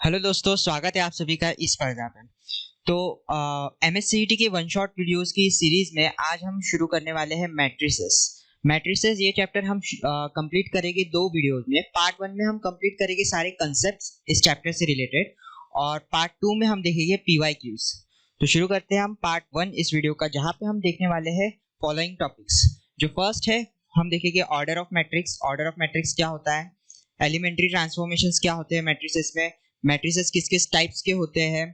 Hello दोस्तों, स्वागत है आप सभी का इस स्पर्धा में। तो एमएससीईटी की वन शॉट वीडियोस की सीरीज में आज हम शुरू करने वाले हैं मैट्रिसेस। मैट्रिसेस ये चैप्टर हम कंप्लीट करेंगे दो वीडियोस में। पार्ट वन में हम कंप्लीट करेंगे सारे कंसेप्ट्स इस चैप्टर से रिलेटेड, और पार्ट टू में हम देखेंगे पीवाईक्यूज। तो शुरू करते हैं हम पार्ट वन इस वीडियो का, जहाँ पे हम देखने वाले हैं फॉलोइंग टॉपिक्स। जो फर्स्ट है, हम देखेंगे order of matrix. Order of matrix क्या होता है, एलिमेंट्री ट्रांसफॉर्मेशंस क्या होते हैं मैट्रिसेस में, मैट्रिसेस किस किस टाइप्स के होते हैं।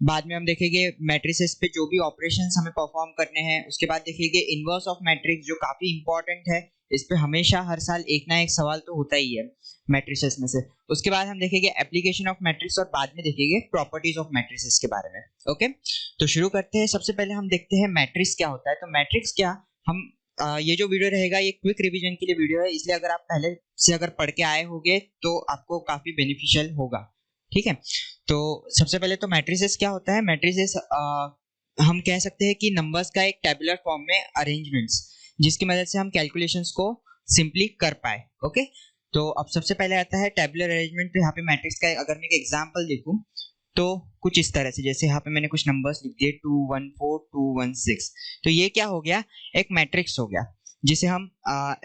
बाद में हम देखेंगे मैट्रिसेस पे जो भी ऑपरेशंस हमें परफॉर्म करने हैं। उसके बाद देखेंगे इनवर्स ऑफ मैट्रिक्स, जो काफी इंपॉर्टेंट है। इस पे हमेशा हर साल एक ना एक सवाल तो होता ही है मैट्रिसेस में से। उसके बाद हम देखेंगे एप्लीकेशन ऑफ मैट्रिक्स, और बाद में देखेंगे प्रॉपर्टीज ऑफ मैट्रिसेस के बारे में। ओके, तो शुरू करते हैं। सबसे पहले हम देखते हैं मैट्रिक्स क्या होता है। तो मैट्रिक्स क्या, हम ये जो वीडियो रहेगा ये क्विक रिवीजन के लिए वीडियो है, इसलिए अगर आप पहले से अगर पढ़ के आए होंगे तो आपको काफी बेनिफिशियल होगा। ठीक है, तो सबसे पहले तो मैट्रिसेस क्या होता है। मैट्रिसेस हम कह सकते हैं कि नंबर्स का एक टेबुलर फॉर्म में अरेंजमेंट्स, जिसकी मदद से हम कैलकुलेशंस को सिंपली कर पाए। ओके, तो अब सबसे पहले आता है टेबुलर अरेंजमेंट। तो यहाँ पे मैट्रिक्स का अगर मैं एक एग्जांपल देखूं तो कुछ इस तरह से, जैसे यहाँ पे मैंने कुछ नंबर्स लिख दिए 2 1 4 2 1 6। तो ये क्या हो गया, एक मैट्रिक्स हो गया, जिसे हम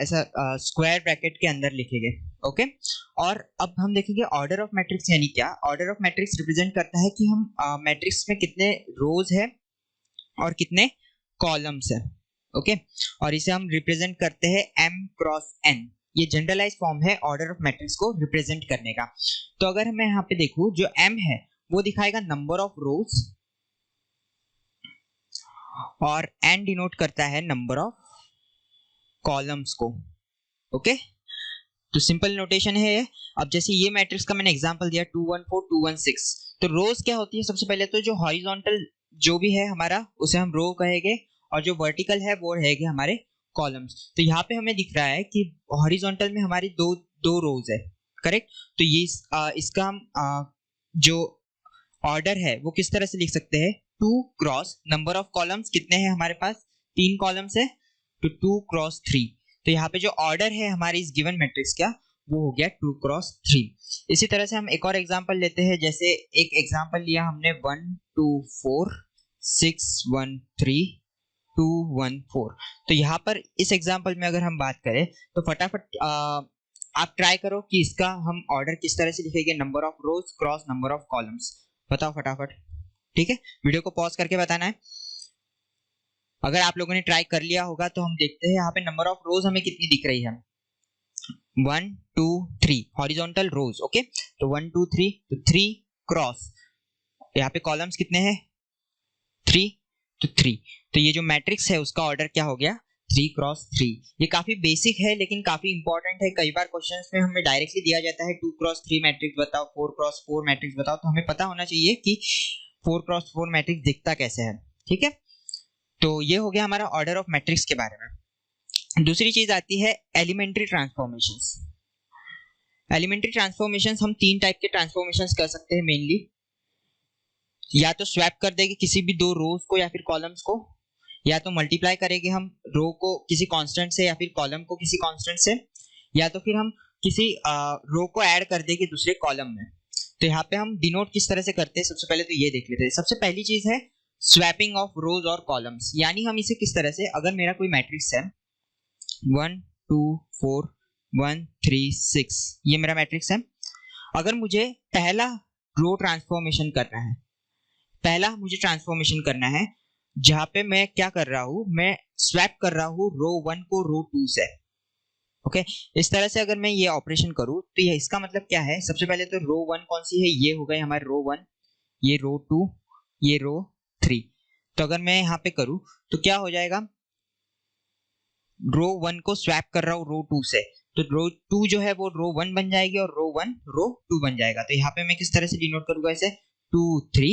ऐसा स्क्वायर ब्रैकेट के अंदर लिखेंगे। ओके, और अब हम देखेंगे ऑर्डर ऑफ मैट्रिक्स यानी क्या। ऑर्डर ऑफ मैट्रिक्स रिप्रेजेंट करता है कि हम मैट्रिक्स में कितने रोज है और कितने कॉलम्स है। ओके, और इसे हम रिप्रेजेंट करते हैं m क्रॉस n। ये जनरलाइज फॉर्म है ऑर्डर ऑफ मैट्रिक्स को रिप्रेजेंट करने का। तो अगर मैं यहाँ पे देखूं, जो m है वो दिखाएगा नंबर ऑफ रोज, और n डिनोट करता है नंबर ऑफ कॉलम्स को। ओके, तो सिंपल नोटेशन है ये। अब जैसे ये मैट्रिक्स का मैंने एग्जांपल दिया 2 1 4 2 1 6। तो रोज क्या होती है, सबसे पहले तो जो हॉरिजॉन्टल जो भी है हमारा, उसे हम रो कहेंगे, और जो वर्टिकल है वो रहेंगे हमारे कॉलम्स। तो यहाँ पे हमें दिख रहा है कि हॉरिजॉन्टल में हमारी दो दो रोज है, करेक्ट। तो ये इसका हम जो ऑर्डर है वो किस तरह से लिख सकते हैं, 2 क्रॉस नंबर ऑफ कॉलम्स कितने हैं हमारे पास, 3 कॉलम्स है, तो 2 क्रॉस 3। तो यहाँ पे जो ऑर्डर है हमारी इस गिवन मैट्रिक्स का, वो हो गया 2 क्रॉस 3। इसी तरह से हम एक और एग्जांपल लेते हैं। जैसे एक एग्जांपल लिया हमने 1 2 4 6 1 3 2 1 4। तो यहाँ पर इस एग्जांपल में अगर हम बात करें तो फटाफट आप ट्राई करो कि इसका हम ऑर्डर किस तरह से लिखेंगे, number of rose cross number of columns. बताओ फटाफट। ठीक है, वीडियो को पॉज करके बताना है। अगर आप लोगों ने ट्राई कर लिया होगा तो हम देखते हैं यहाँ पे नंबर ऑफ रोज हमें कितनी दिख रही है। 1 2 3 हॉरिजॉन्टल रोज। ओके, तो 1 2 3, तो 3 क्रॉस, यहाँ पे कॉलम्स कितने हैं 3, तो 3। तो ये जो मैट्रिक्स है उसका ऑर्डर क्या हो गया, 3 क्रॉस 3। ये काफी बेसिक है लेकिन काफी इंपॉर्टेंट है। कई बार क्वेश्चंस में हमें डायरेक्टली दिया जाता है 2 क्रॉस 3 मैट्रिक्स बताओ, 4 क्रॉस 4 मैट्रिक्स बताओ। तो हमें पता होना चाहिए कि 4 क्रॉस 4 मैट्रिक्स दिखता कैसे है। ठीक है, तो ये हो गया हमारा ऑर्डर ऑफ मैट्रिक्स के बारे में। दूसरी चीज आती है एलिमेंट्री ट्रांसफॉर्मेशंस। एलिमेंट्री ट्रांसफॉर्मेशंस हम 3 टाइप के ट्रांसफॉर्मेशंस कर सकते हैं मेनली। या तो स्वैप कर देंगे किसी भी दो रोज को या फिर कॉलम्स को, या तो मल्टीप्लाई करेंगे हम रो को किसी कांस्टेंट से या फिर कॉलम को किसी कांस्टेंट से, या तो फिर हम किसी रो को ऐड कर देंगे दूसरे कॉलम में। तो यहाँ पे हम डिनोट किस तरह से करते हैं, सबसे पहले तो ये देख लेते हैं। सबसे पहली चीज है स्वैपिंग ऑफ रोज और कॉलम्स। यानी हम इसे किस तरह से, अगर मेरा कोई मैट्रिक्स है 1 2 4 1 3 6, ये मेरा मैट्रिक्स है। अगर मुझे पहला रो ट्रांसफॉर्मेशन करना है, पहला मुझे ट्रांसफॉर्मेशन करना है जहां पे मैं क्या कर रहा हूं, मैं स्वैप कर रहा हूं रो 1 को रो 2 से। ओके, इस तरह से अगर मैं ये ऑपरेशन करूं तो ये इसका मतलब क्या है, सबसे पहले तो रो 1 कौन सी है, ये हो गई हमारे रो 1, ये रो 2, ये रो 3। तो अगर मैं यहाँ पे करूं तो क्या हो जाएगा, रो 1 को स्वैप कर रहा हूं रो 2 से, तो रो 2 जो है वो रो 1 बन जाएगी और रो 1 रो 2 बन जाएगा। तो यहाँ पे मैं किस तरह से डिनोट करूंगा इसे, 2 3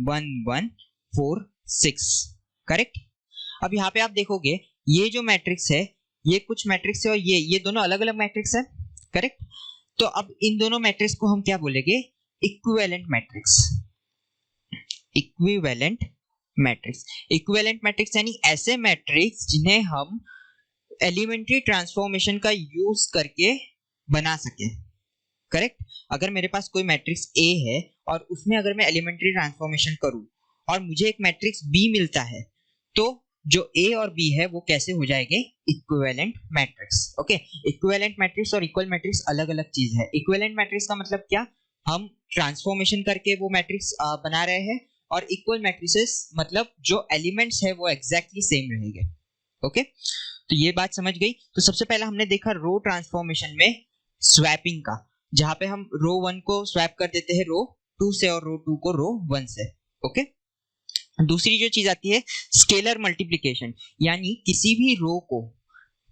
1 1 4 6, करेक्ट। अब यहाँ पे आप देखोगे ये जो मैट्रिक्स है, ये कुछ मैट्रिक्स है और ये दोनों अलग अलग मैट्रिक्स है, करेक्ट। तो अब इन दोनों मैट्रिक्स को हम क्या बोलेंगे, equivalent matrix. Equivalent matrix, equivalent matrix यानी ऐसे मैट्रिक्स जिन्हें हम एलिमेंट्री ट्रांसफॉर्मेशन का यूज करके बना सके। करेक्ट। अगर मेरे पास कोई मैट्रिक्स ए है और उसमें अगर मैं एलिमेंट्री ट्रांसफॉर्मेशन करूं और मुझे एक मैट्रिक्स बी मिलता है, तो जो ए और बी है वो कैसे हो जाएंगे? Equivalent matrix. Okay, equivalent matrix और इक्वल मैट्रिक्स अलग अलग चीज है। इक्विवेलेंट मैट्रिक्स का मतलब क्या? हम ट्रांसफॉर्मेशन करके वो मैट्रिक्स बना रहे हैं, और इक्वल मैट्रिसेस मतलब जो एलिमेंट्स है वो एग्जैक्टली सेम रहेंगे। ओके, तो ये बात समझ गई। तो सबसे पहला हमने देखा रो ट्रांसफॉर्मेशन में स्वैपिंग का, जहां पे हम रो 1 को स्वैप कर देते हैं रो 2 से और रो 2 को रो 1 से। ओके, दूसरी जो चीज आती है स्केलर मल्टीप्लिकेशन, यानी किसी भी रो को,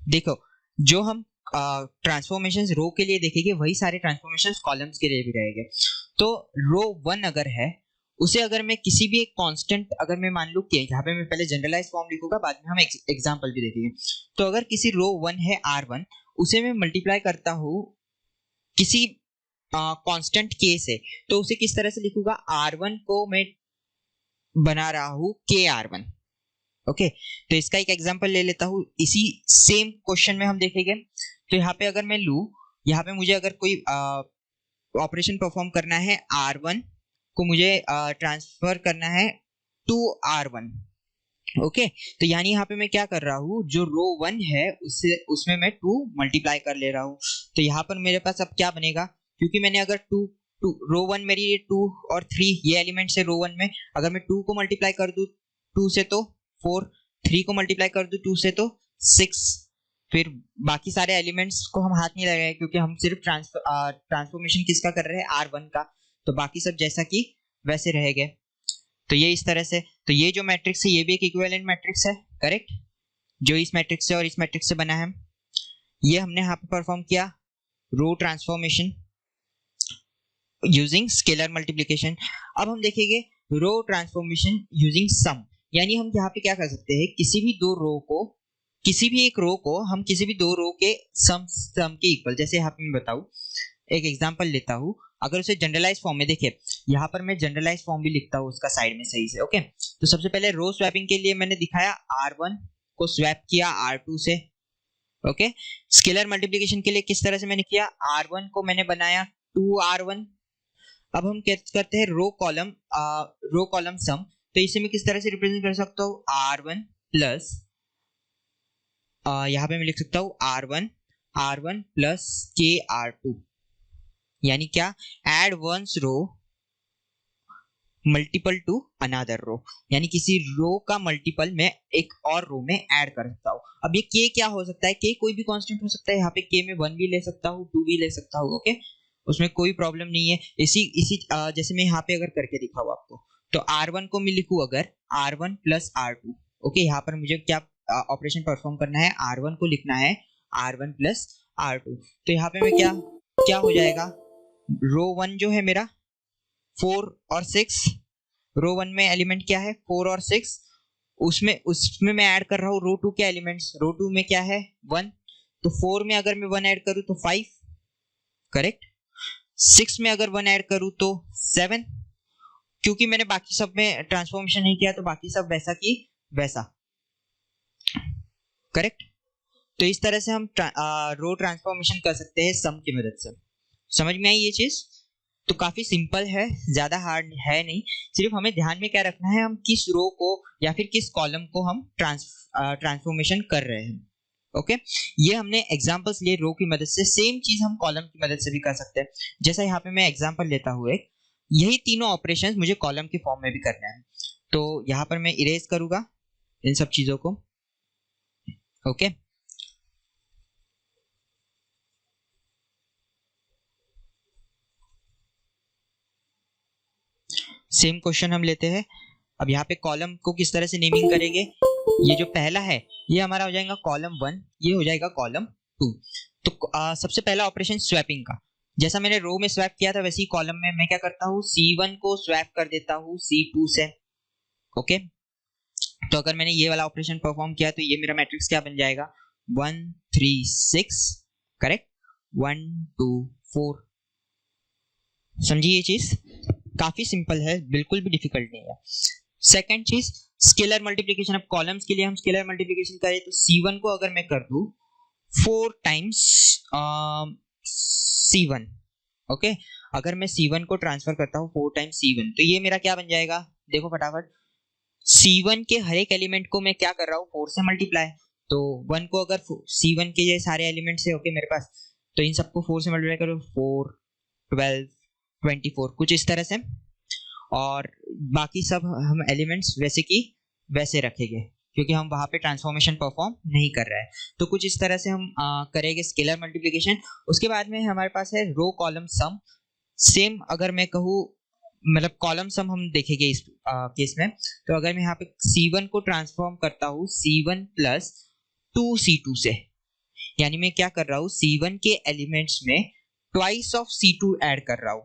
देखो जो हम ट्रांसफॉर्मेशंस रो के लिए देखेंगे वही सारे ट्रांसफॉर्मेशंस कॉलम्स के लिए भी रहेंगे। तो रो 1 अगर है, उसे अगर मैं किसी भी एक कांस्टेंट, अगर मैं मान लूं कि यहाँ पे मैं पहले जनरलाइज फॉर्म लिखूंगा, बाद में हम एग्जांपल भी देखेंगे। तो अगर किसी रो 1 है R1, उसे मैं मल्टीप्लाई करता हूं किसी कांस्टेंट k से, तो उसे किस तरह से लिखूंगा? R1 को मैं बना रहा हूं KR1। ओके, तो इसका एक एग्जांपल ले लेता हूं। इसी सेम क्वेश्चन में हम देखेंगे। तो यहाँ पे अगर मैं लूं, यहाँ पे मुझे अगर कोई ऑपरेशन परफॉर्म करना है, R1 को मुझे ट्रांसफर करना है टू R1। ओके, तो यानी यहाँ पे मैं क्या कर रहा हूँ, जो रो 1 है उसमें मैं 2 मल्टीप्लाई कर ले रहा हूँ। तो यहाँ पर मेरे पास अब क्या बनेगा? क्योंकि मैंने अगर रो 1 मेरी 2 और 3 ये एलिमेंट्स है रो 1 में, अगर मैं 2 को मल्टीप्लाई कर दूं 2 से तो 4, 3 को मल्टीप्लाई कर दूं 2 से तो 6, फिर बाकी सारे एलिमेंट्स को हम हाथ नहीं लगाए क्योंकि हम सिर्फ ट्रांसफॉर्मेशन किसका कर रहे हैं? R1 का। तो बाकी सब जैसा कि वैसे रहेंगे। तो ये इस तरह से, तो ये जो मैट्रिक्स है ये भी एक इक्विवेलेंट मैट्रिक्स है, करेक्ट, जो इस मैट्रिक्स से और इस मैट्रिक्स से बना है। ये हमने यहाँ पे परफॉर्म किया रो ट्रांसफॉर्मेशन यूजिंग स्केलर मल्टीप्लिकेशन। अब हम देखेंगे रो ट्रांसफॉर्मेशन यूजिंग सम, यानी हम यहाँ पे क्या कर सकते हैं, किसी भी दो रो को, किसी भी एक रो को हम किसी भी दो रो के सम के इक्वल, जैसे यहाँ पे मैं बताऊँ, एक एग्जांपल लेता हूँ। अगर उसे जनरलाइज फॉर्म में, देखिए यहाँ पर मैं जनरलाइज फॉर्म भी लिखता हूँ उसका साइड में सही से। ओके, तो सबसे पहले रो स्वैपिंग के लिए मैंने दिखाया R1 को स्वैप किया R2 से। ओके, स्केलर मल्टीप्लिकेशन के लिए किस तरह से मैंने किया, R1 को मैंने बनाया 2R1। अब हम करते हैं रो कॉलम सम। तो इसे मैं किस तरह से रिप्रेजेंट कर सकता हूँ, R1 प्लस, यहाँ पे मैं लिख सकता हूँ R1 प्लस KR2, यानी क्या, add once row multiple to another row, यानी किसी रो का मल्टीपल मैं एक और रो में ऐड कर सकता हूँ। अब ये k क्या हो सकता है? k कोई भी कांस्टेंट हो सकता है। यहाँ पे k में 1 भी ले सकता हूँ, 2 भी ले सकता हूँ। ओके, उसमें कोई प्रॉब्लम नहीं है। इसी जैसे मैं यहाँ पे अगर करके दिखाऊँ आपको, तो R1 को मैं लिखूँ अगर R1 प्लस R2। ओके, यहाँ पर मुझे क्या ऑपरेशन परफॉर्म करना है, R1 को लिखना है R1 प्लस R2। तो यहाँ पे मैं क्या हो जाएगा, रो 1 जो है मेरा 4 और 6, रो 1 में एलिमेंट क्या है 4 और 6, उसमें मैं ऐड कर रहा हूँ रो 2 के एलिमेंट्स। रो 2 में क्या है 1, तो 4 में अगर मैं 1 ऐड करूँ तो 5, करेक्ट। 6 में अगर 1 ऐड करूँ तो 7, क्योंकि मैंने बाकी सब में ट्रांसफॉर्मेशन नहीं किया तो बाकी सब वैसा की वैसा, करेक्ट। तो इस तरह से हम रो ट्रांसफॉर्मेशन कर सकते हैं सम की मदद से। समझ में आई ये चीज? तो काफी सिंपल है, ज्यादा हार्ड है नहीं। सिर्फ हमें ध्यान में क्या रखना है, हम किस रो को या फिर किस कॉलम को हम ट्रांसफॉर्मेशन कर रहे हैं। ओके, ये हमने एग्जांपल्स लिए रो की मदद से। सेम चीज हम कॉलम की मदद से भी कर सकते हैं। जैसा यहाँ पे मैं एग्जांपल लेता हूँ एक, यही तीनों ऑपरेशंस मुझे कॉलम के फॉर्म में भी करना है। तो यहाँ पर मैं इरेज करूंगा इन सब चीजों को। ओके, सेम क्वेश्चन हम लेते हैं। अब यहाँ पे कॉलम को किस तरह से नेमिंग करेंगे, ये जो पहला है ये हमारा हो जाएगा कॉलम 1, ये हो जाएगा कॉलम 2। तो सबसे पहला ऑपरेशन स्वैपिंग का, जैसा मैंने रो में स्वैप किया था वैसे ही कॉलम में मैं क्या करता हूँ, C1 को स्वैप कर देता हूँ C2 से। ओके, तो अगर मैंने ये वाला ऑपरेशन परफॉर्म किया तो ये मेरा मैट्रिक्स क्या बन जाएगा, 1 3 6, करेक्ट, 1 2 4। समझिए ये चीज काफी सिंपल है, बिल्कुल भी डिफिकल्ट नहीं है। सेकंड चीज स्केलर मल्टीप्लिकेशन। अब कॉलम्स के लिए हम स्केलर मल्टीप्लिकेशन करें तो C1 को अगर मैं कर दूं 4 टाइम्स C1, ओके अगर मैं C1 को ट्रांसफर करता हूँ 4 टाइम्स C1 तो ये मेरा क्या बन जाएगा, देखो फटाफट, C1 के हर एक एलिमेंट को मैं क्या कर रहा हूँ 4 से मल्टीप्लाई, तो 1 को अगर C1 के ये सारे एलिमेंट्स है ओके मेरे पास, तो इन सबको 4 से मल्टीप्लाई करो, 4 12 24 कुछ इस तरह से, और बाकी सब हम एलिमेंट्स वैसे की वैसे रखेंगे क्योंकि हम वहां पे ट्रांसफॉर्मेशन परफॉर्म नहीं कर रहे हैं। तो कुछ इस तरह से हम करेंगे स्केलर मल्टीप्लिकेशन। उसके बाद में हमारे पास है रो कॉलम सम। सेम अगर मैं कहूँ मतलब कॉलम सम हम देखेंगे इस केस में, तो अगर मैं यहाँ पे C1 को ट्रांसफॉर्म करता हूँ C1 प्लस 2C2 से, यानी मैं क्या कर रहा हूँ C1 के एलिमेंट्स में ट्वाइस ऑफ C2 ऐड कर रहा हूँ।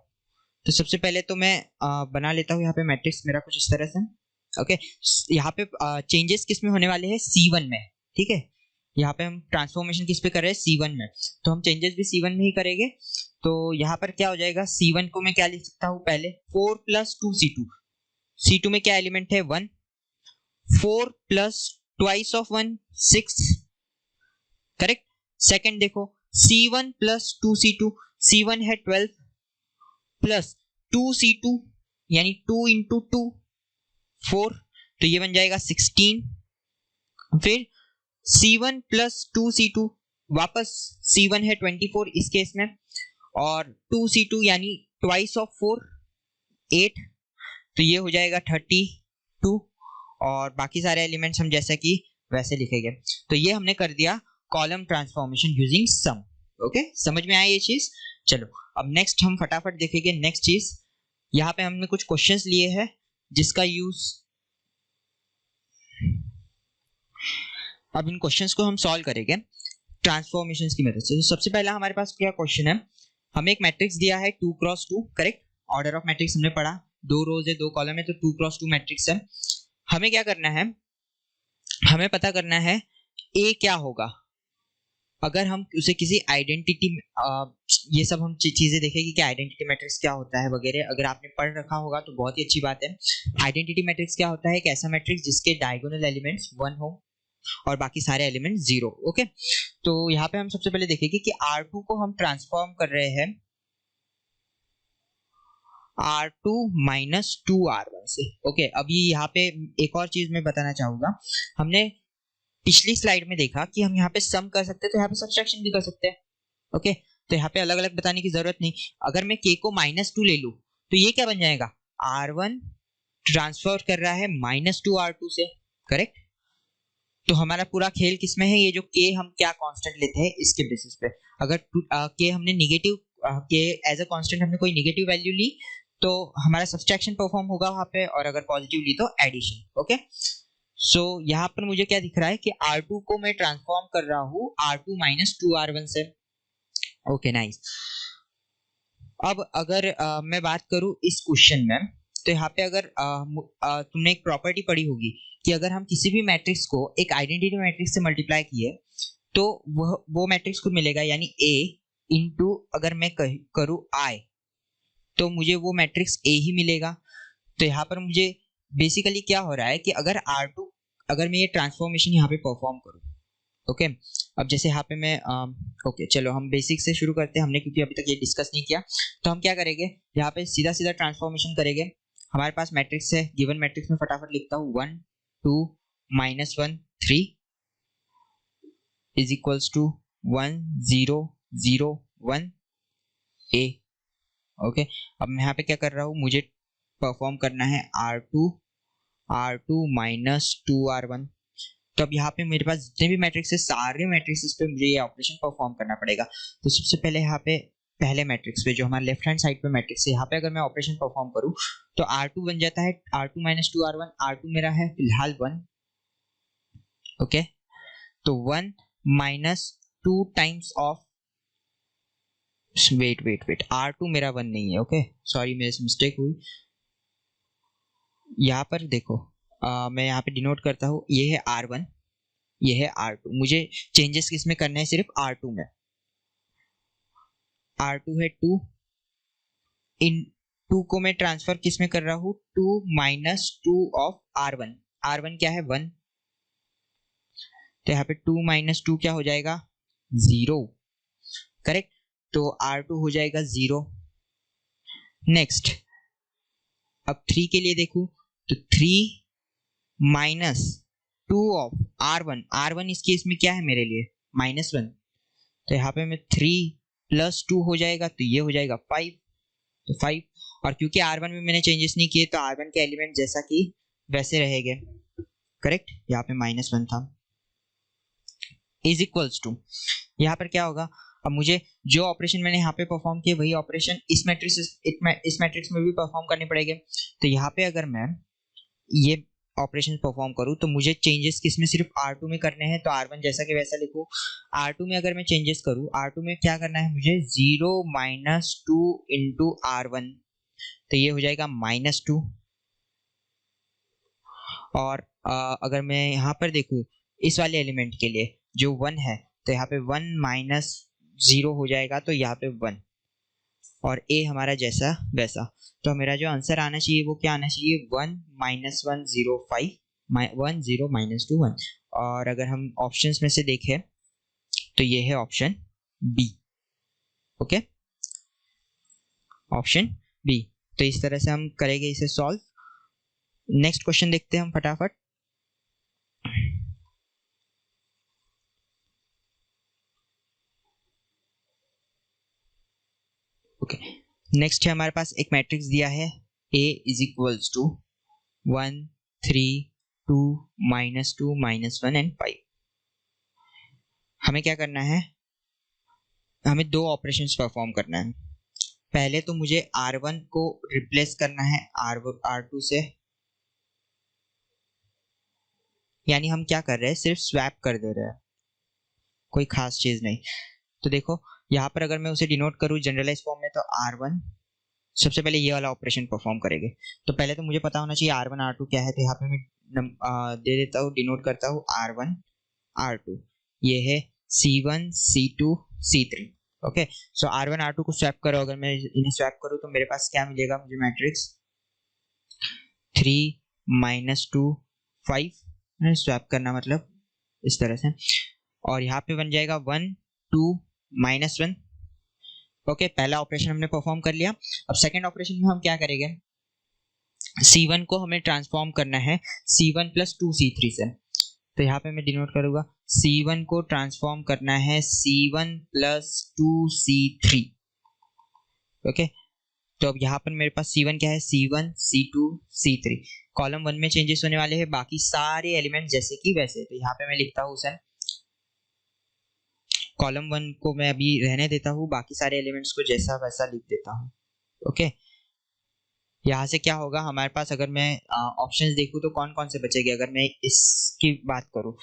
तो सबसे पहले तो मैं बना लेता हूँ यहाँ पे मैट्रिक्स मेरा कुछ इस तरह से, ओके यहाँ पे चेंजेस किस में होने वाले हैं C1 में, ठीक है, यहाँ पे हम ट्रांसफॉर्मेशन किस पे कर रहे हैं C1 में, तो हम चेंजेस भी C1 में ही करेंगे। तो यहाँ पर क्या हो जाएगा, C1 को मैं क्या लिख सकता हूँ पहले 4 प्लस 2C2, C2 में क्या एलिमेंट है 1, 4 plus twice of 1 6, correct. Second देखो C1 प्लस 2C2, C1 है 12 प्लस 2C2 यानी 2 इंटू 2 4, तो ये बन जाएगा 16। फिर C1 प्लस 2C2, वापस C1 है 24 इस केस में, और 2C2 यानी ट्वाइस ऑफ 4 8, तो ये हो जाएगा 32, और बाकी सारे एलिमेंट्स हम जैसा कि वैसे लिखेंगे। तो ये हमने कर दिया column transformation using sum. Okay समझ में आया ये चीज। चलो अब नेक्स्ट हम फटाफट देखेंगे नेक्स्ट चीज। यहाँ पे हमने कुछ क्वेश्चंस लिए हैं जिसका यूज, अब इन क्वेश्चंस को हम सॉल्व करेंगे ट्रांसफॉर्मेशंस की मदद से। तो सबसे पहला हमारे पास क्या क्वेश्चन है, हमें एक मैट्रिक्स दिया है 2 cross 2, correct, order of matrix हमने पढ़ा, 2 रोज है 2 कॉलम है, तो 2 क्रॉस 2 मैट्रिक्स है। हमें क्या करना है, हमें पता करना है ए क्या होगा अगर हम उसे किसी आइडेंटिटी, ये सब हम चीजें देखेंगे कि आइडेंटिटी मैट्रिक्स क्या होता है वगैरह, अगर आपने पढ़ रखा होगा तो बहुत ही अच्छी बात है। आइडेंटिटी मैट्रिक्स क्या होता है, एक ऐसा मैट्रिक्स जिसके डायगोनल एलिमेंट्स 1 हो और बाकी सारे एलिमेंट 0। ओके तो यहाँ पे हम सबसे पहले देखेंगे कि R2 को हम ट्रांसफॉर्म कर रहे हैं R2 माइनस 2R1 से। ओके अभी यहाँ पे एक और चीज मैं बताना चाहूंगा, हमने पिछली स्लाइड में देखा कि हम यहाँ पे सम कर सकते हैं तो यहाँ पे सब्सट्रैक्शन भी कर सकते हैं। ओके तो यहाँ पे अलग अलग बताने की जरूरत नहीं। अगर मैं k को -2 ले लूं तो ये क्या बन जाएगा, R1 ट्रांसफर कर रहा है -2 R2 से, करेक्ट। तो हमारा पूरा खेल किसमें है, ये जो k हम क्या कांस्टेंट लेते हैं इसके बेसिस पे। अगर k हमने negative, k as a constant हमने कोई निगेटिव वैल्यू ली तो हमारा सब्सट्रैक्शन परफॉर्म होगा वहां पे, और अगर पॉजिटिव ली तो एडिशन। ओके सो यहाँ पर मुझे क्या दिख रहा है कि R2 को मैं ट्रांसफॉर्म कर रहा हूँ R2 माइनस 2R1 से। Okay nice. अब अगर मैं बात करूँ इस क्वेश्चन में, तो यहाँ पे अगर तुमने एक प्रॉपर्टी पढ़ी होगी कि अगर हम किसी भी मैट्रिक्स को एक आइडेंटिटी मैट्रिक्स से मल्टीप्लाई किए तो वो मैट्रिक्स को मिलेगा, यानी A इंटू अगर मैं करूँ I तो मुझे वो मैट्रिक्स A ही मिलेगा। तो यहाँ पर मुझे बेसिकली क्या हो रहा है कि अगर R2, अगर मैं ये ट्रांसफॉर्मेशन यहाँ पे परफॉर्म करूँ, ओके अब जैसे यहाँ पे मैं ओके चलो हम बेसिक से शुरू करते हैं, हमने क्योंकि अभी तक ये डिस्कस नहीं किया। तो हम क्या करेंगे, यहाँ पे सीधा सीधा ट्रांसफॉर्मेशन करेंगे। हमारे पास मैट्रिक्स है, गिवन मैट्रिक्स में फटाफट लिखता हूँ 1 2 -1 3 is equals to 1 0 0 1 A। Okay अब मैं यहाँ पे क्या कर रहा हूँ, मुझे परफॉर्म करना है R2 माइनस 2R1। तो अब यहाँ पे मेरे पास जितने भी मैट्रिक्स है सारे मैट्रिक्स पे मुझे ये ऑपरेशन परफॉर्म करना पड़ेगा। तो सबसे पहले यहाँ पे पहले मैट्रिक्स पे जो हमारे लेफ्ट हैंड साइड पे मैट्रिक्स है, यहाँ पे अगर मैं ऑपरेशन परफॉर्म करूँ तो R2 बन जाता है R2 माइनस 2R1। R2 मेरा है फिलहाल 1, ओके तो 1 minus 2 times of, wait R2 मेरा 1 नहीं है, ओके सॉरी मेरे से मिस्टेक हुई। यहाँ पर देखो मैं यहाँ पे डिनोट करता हूँ, ये है R1 ये है R2, मुझे चेंजेस किस में करना है, सिर्फ R2 में। R2 है 2, इन 2 को मैं ट्रांसफर किस में कर रहा हूँ 2 माइनस 2 ऑफ R1। R1 क्या है 1, तो यहाँ पे 2 माइनस 2 क्या हो जाएगा 0, करेक्ट। तो R2 हो जाएगा 0। नेक्स्ट अब 3 के लिए देखूं तो 3 माइनस 2 ऑफ R1, R1 इस केस में क्या है मेरे लिए -1, तो यहाँ पे मैं 3 + 2 हो जाएगा तो ये हो जाएगा 5, तो 5, और क्योंकि R1 में मैंने चेंजेस नहीं किए तो R1 के एलिमेंट जैसा कि वैसे रहेंगे, करेक्ट, यहाँ पे -1 था, इज इक्वल्स टू, यहाँ पर क्या होगा, अब मुझे जो ऑपरेशन मैंने यहाँ पे परफॉर्म किए वही ऑपरेशन इस मैट्रिक्स में भी परफॉर्म करने पड़ेंगे। तो यहाँ पे अगर मैं ये ऑपरेशन परफॉर्म करूँ तो मुझे चेंजेस किसमें सिर्फ R2 में करने हैं, तो R1 जैसा कि वैसा लिखूँ। R2 में अगर मैं चेंजेस करूँ, R2 में क्या करना है मुझे 0 - 2 इंटू R1, तो ये हो जाएगा -2, और अगर मैं यहाँ पर देखूँ इस वाले एलिमेंट के लिए जो 1 है तो यहाँ पे 1 - 0 हो जाएगा, तो यहाँ पे 1, और a हमारा जैसा वैसा, तो मेरा जो आंसर आना चाहिए वो क्या आना चाहिए 1 - 1 0 5 1 0 - 2 1, और अगर हम ऑप्शंस में से देखें तो ये है option B, okay, option B. तो इस तरह से हम करेंगे इसे सॉल्व। नेक्स्ट क्वेश्चन देखते हैं हम फटाफट। ओके, नेक्स्ट है हमारे पास एक मैट्रिक्स दिया है A = 1 3 2 -2 -1 एंड 5। हमें क्या करना है, हमें दो ऑपरेशंस परफॉर्म करना है। पहले तो मुझे R1 को रिप्लेस करना है R2 से, यानी हम क्या कर रहे हैं सिर्फ स्वैप कर दे रहे हैं, कोई खास चीज नहीं। तो देखो यहाँ पर अगर मैं उसे डिनोट करूँ जनरलाइज फॉर्म में तो R1 सबसे पहले ये वाला ऑपरेशन परफॉर्म करेंगे। तो पहले तो मुझे पता होना चाहिए R1 R2 क्या है, तो यहाँ पे मैं दे देता हूँ, डिनोट करता हूँ R1 R2, ये है C1 C2 C3, ओके। सो R1 R2 को स्वैप करो, अगर मैं इन्हें स्वैप करूँ तो मेरे पास क्या मिलेगा मुझे मैट्रिक्स 3 - 2 5, स्वैप करना मतलब इस तरह से, और यहाँ पे बन जाएगा 1 2 -1, ओके। पहला ऑपरेशन हमने परफॉर्म कर लिया। अब सेकंड ऑपरेशन में हम क्या करेंगे, C1 को हमें ट्रांसफॉर्म करना है C1 + 2 C3 से, तो यहाँ पे मैं डिनोट करूंगा C1 को ट्रांसफॉर्म करना है C1 + 2 C3, ओके। तो अब यहाँ पर मेरे पास C1 क्या है C1 C2 C3, कॉलम 1 में चेंजेस होने वाले हैं, बाकी सारे एलिमेंट जैसे कि वैसे, तो यहाँ पे मैं लिखता हूँ सर कॉलम 1 को मैं अभी रहने देता हूँ, बाकी सारे एलिमेंट्स को जैसा वैसा लिख देता हूँ, ओके। यहाँ से क्या होगा हमारे पास, अगर मैं ऑप्शंस देखूँ तो कौन कौन से बचेंगे, अगर मैं इसकी बात करूँ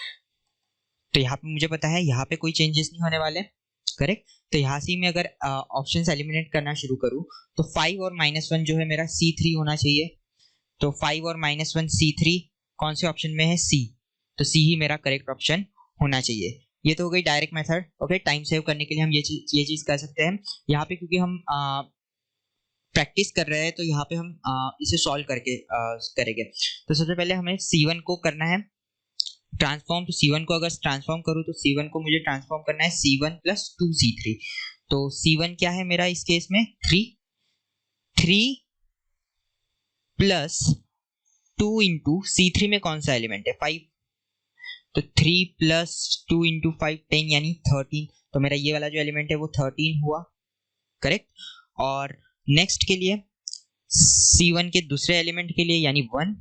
तो यहाँ पे मुझे पता है यहाँ पे कोई चेंजेस नहीं होने वाले, करेक्ट। तो यहाँ से मैं अगर ऑप्शंस एलिमिनेट करना शुरू करूँ तो 5 और -1 जो है मेरा C3 होना चाहिए, तो 5 और -1 C3 कौन से ऑप्शन में है C, तो C ही मेरा करेक्ट ऑप्शन होना चाहिए। ये तो हो गई direct method, okay. Time save करने के लिए हम ये चीज कर सकते हैं। यहाँ पे क्योंकि हम प्रैक्टिस कर रहे हैं तो यहाँ पे हम इसे सॉल्व करके करेंगे। तो सबसे पहले हमें C1 को करना है ट्रांसफॉर्म, तो C1 को अगर ट्रांसफॉर्म करूँ तो C1 को मुझे ट्रांसफॉर्म करना है C1 + 2 C3, तो C1 क्या है मेरा इस केस में 3 + 2 इंटू C3 में कौन सा एलिमेंट है 5, तो 3 + 2 इंटू 5 10 यानी 13, तो मेरा ये वाला जो एलिमेंट है वो 13 हुआ, करेक्ट। और नेक्स्ट के लिए C1 के दूसरे एलिमेंट के लिए यानी 1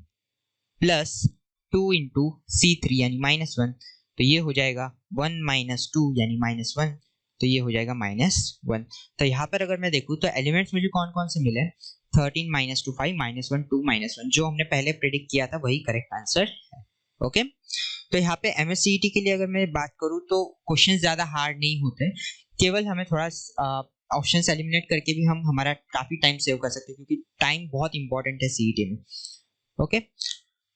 + 2 इंटू C3 यानी -1, तो ये हो जाएगा 1 - 2 यानी -1, तो ये हो जाएगा -1। तो यहाँ पर अगर मैं देखूँ तो एलिमेंट्स मुझे कौन कौन से मिले, 13 - 2 5 -1 2 -1, जो हमने पहले प्रेडिक्ट किया था वही करेक्ट आंसर है, ओके। तो यहाँ पे MSCET के लिए अगर मैं बात करूँ तो क्वेश्चन ज्यादा हार्ड नहीं होते, केवल हमें थोड़ा ऑप्शंस एलिमिनेट करके भी हम हमारा काफी टाइम सेव कर सकते हैं, क्योंकि टाइम बहुत इंपॉर्टेंट है CET में, ओके।